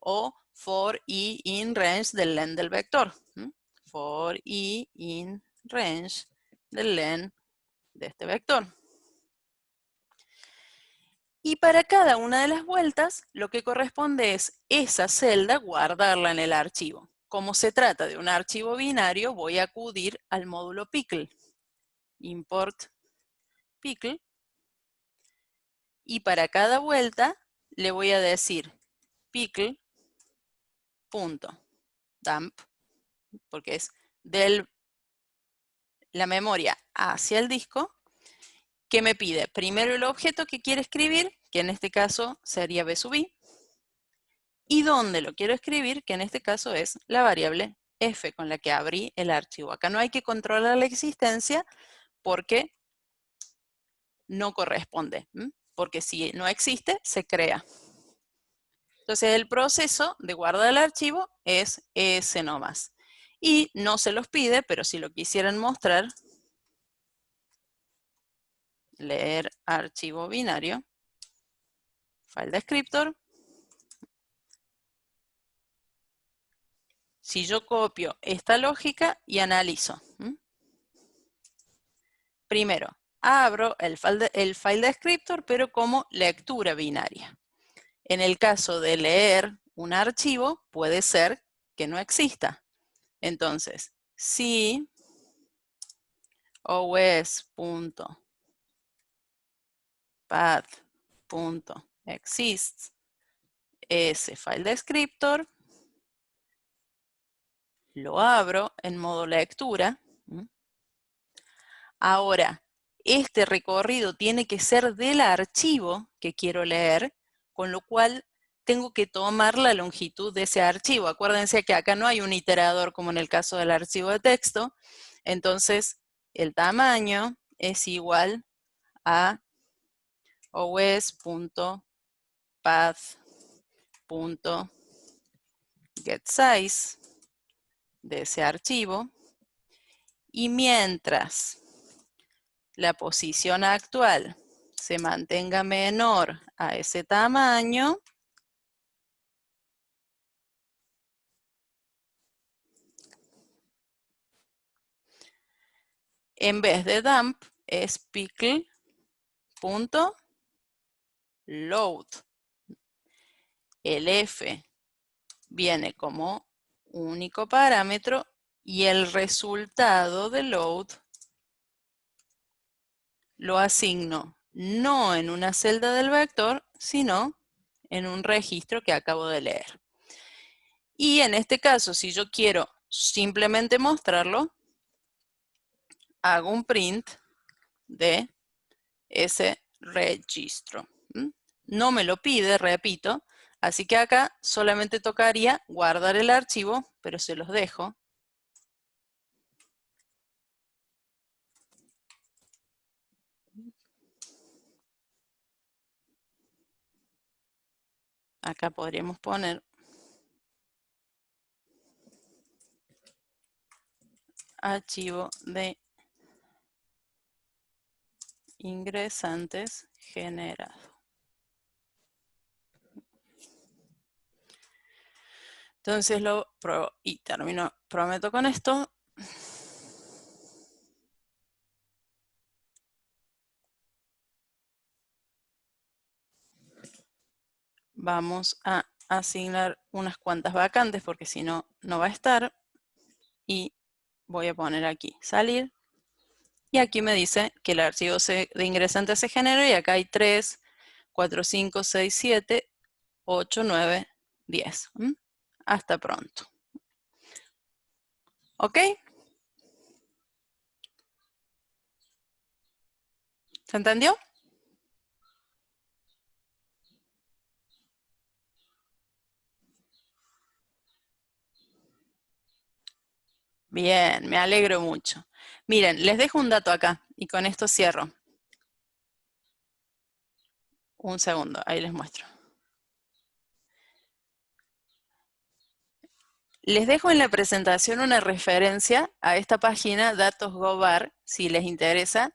O for i in range del len del vector. For i in range del len de este vector. Y para cada una de las vueltas, lo que corresponde es esa celda guardarla en el archivo. Como se trata de un archivo binario, voy a acudir al módulo pickle. Import pickle. Y para cada vuelta le voy a decir pickle.dump, porque es de la memoria hacia el disco, que me pide primero el objeto que quiere escribir, que en este caso sería b sub i, y dónde lo quiero escribir, que en este caso es la variable f con la que abrí el archivo. Acá no hay que controlar la existencia porque no corresponde, porque si no existe, se crea. Entonces el proceso de guardar el archivo es ese nomás. Y no se los pide, pero si lo quisieran mostrar, leer archivo binario, file descriptor. Si yo copio esta lógica y analizo. Primero, abro el file descriptor, pero como lectura binaria. En el caso de leer un archivo, puede ser que no exista. Entonces, si os.path.exists ese file descriptor, lo abro en modo lectura. Ahora, este recorrido tiene que ser del archivo que quiero leer, con lo cual tengo que tomar la longitud de ese archivo. Acuérdense que acá no hay un iterador como en el caso del archivo de texto. Entonces, el tamaño es igual a os.path.getSize de ese archivo. Y mientras la posición actual se mantenga menor a ese tamaño, en vez de dump es pickle.load. El f viene como único parámetro y el resultado de load lo asigno no en una celda del vector, sino en un registro que acabo de leer. Y en este caso, si yo quiero simplemente mostrarlo, hago un print de ese registro. No me lo pide, repito, así que acá solamente tocaría guardar el archivo, pero se los dejo. acá podríamos poner archivo de ingresantes generado. Entonces lo pruebo y termino, prometo con esto. Vamos a asignar unas cuantas vacantes porque si no, no va a estar. Y voy a poner aquí salir. Y aquí me dice que el archivo de ingresantes se generó y acá hay 3, 4, 5, 6, 7, 8, 9, 10. Hasta pronto. ¿Ok? ¿Se entendió? Bien, me alegro mucho. Miren, les dejo un dato acá y con esto cierro. Un segundo, ahí les muestro. Les dejo en la presentación una referencia a esta página, Datos.gov.ar, si les interesa.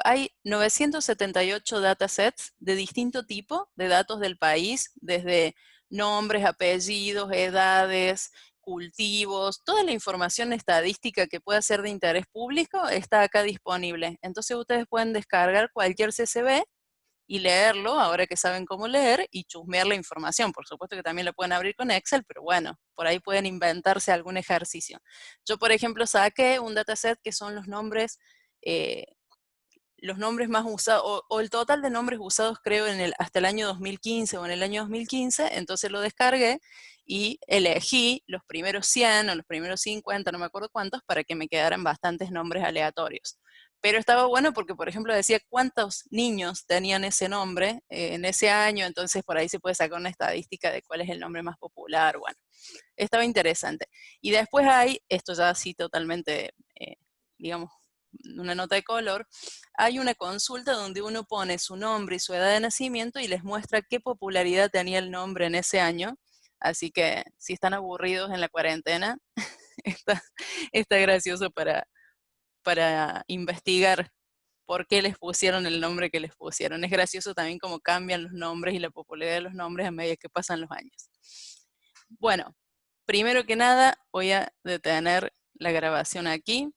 Hay 978 datasets de distinto tipo de datos del país, desde nombres, apellidos, edades, cultivos, toda la información estadística que pueda ser de interés público está acá disponible. Entonces ustedes pueden descargar cualquier CSV y leerlo, ahora que saben cómo leer, y chusmear la información. Por supuesto que también lo pueden abrir con Excel, pero bueno, por ahí pueden inventarse algún ejercicio. Yo, por ejemplo, saqué un dataset que son los nombres más usados, o el total de nombres usados creo hasta el año 2015 o en el año 2015, entonces lo descargué y elegí los primeros 100 o los primeros 50, no me acuerdo cuántos, para que me quedaran bastantes nombres aleatorios. Pero estaba bueno porque, por ejemplo, decía cuántos niños tenían ese nombre en ese año, entonces por ahí se puede sacar una estadística de cuál es el nombre más popular, bueno, estaba interesante. Y después hay, esto ya así totalmente, digamos, una nota de color, hay una consulta donde uno pone su nombre y su edad de nacimiento y les muestra qué popularidad tenía el nombre en ese año. Así que si están aburridos en la cuarentena, está gracioso para investigar por qué les pusieron el nombre que les pusieron. Es gracioso también cómo cambian los nombres y la popularidad de los nombres a medida que pasan los años. Bueno, primero que nada voy a detener la grabación aquí.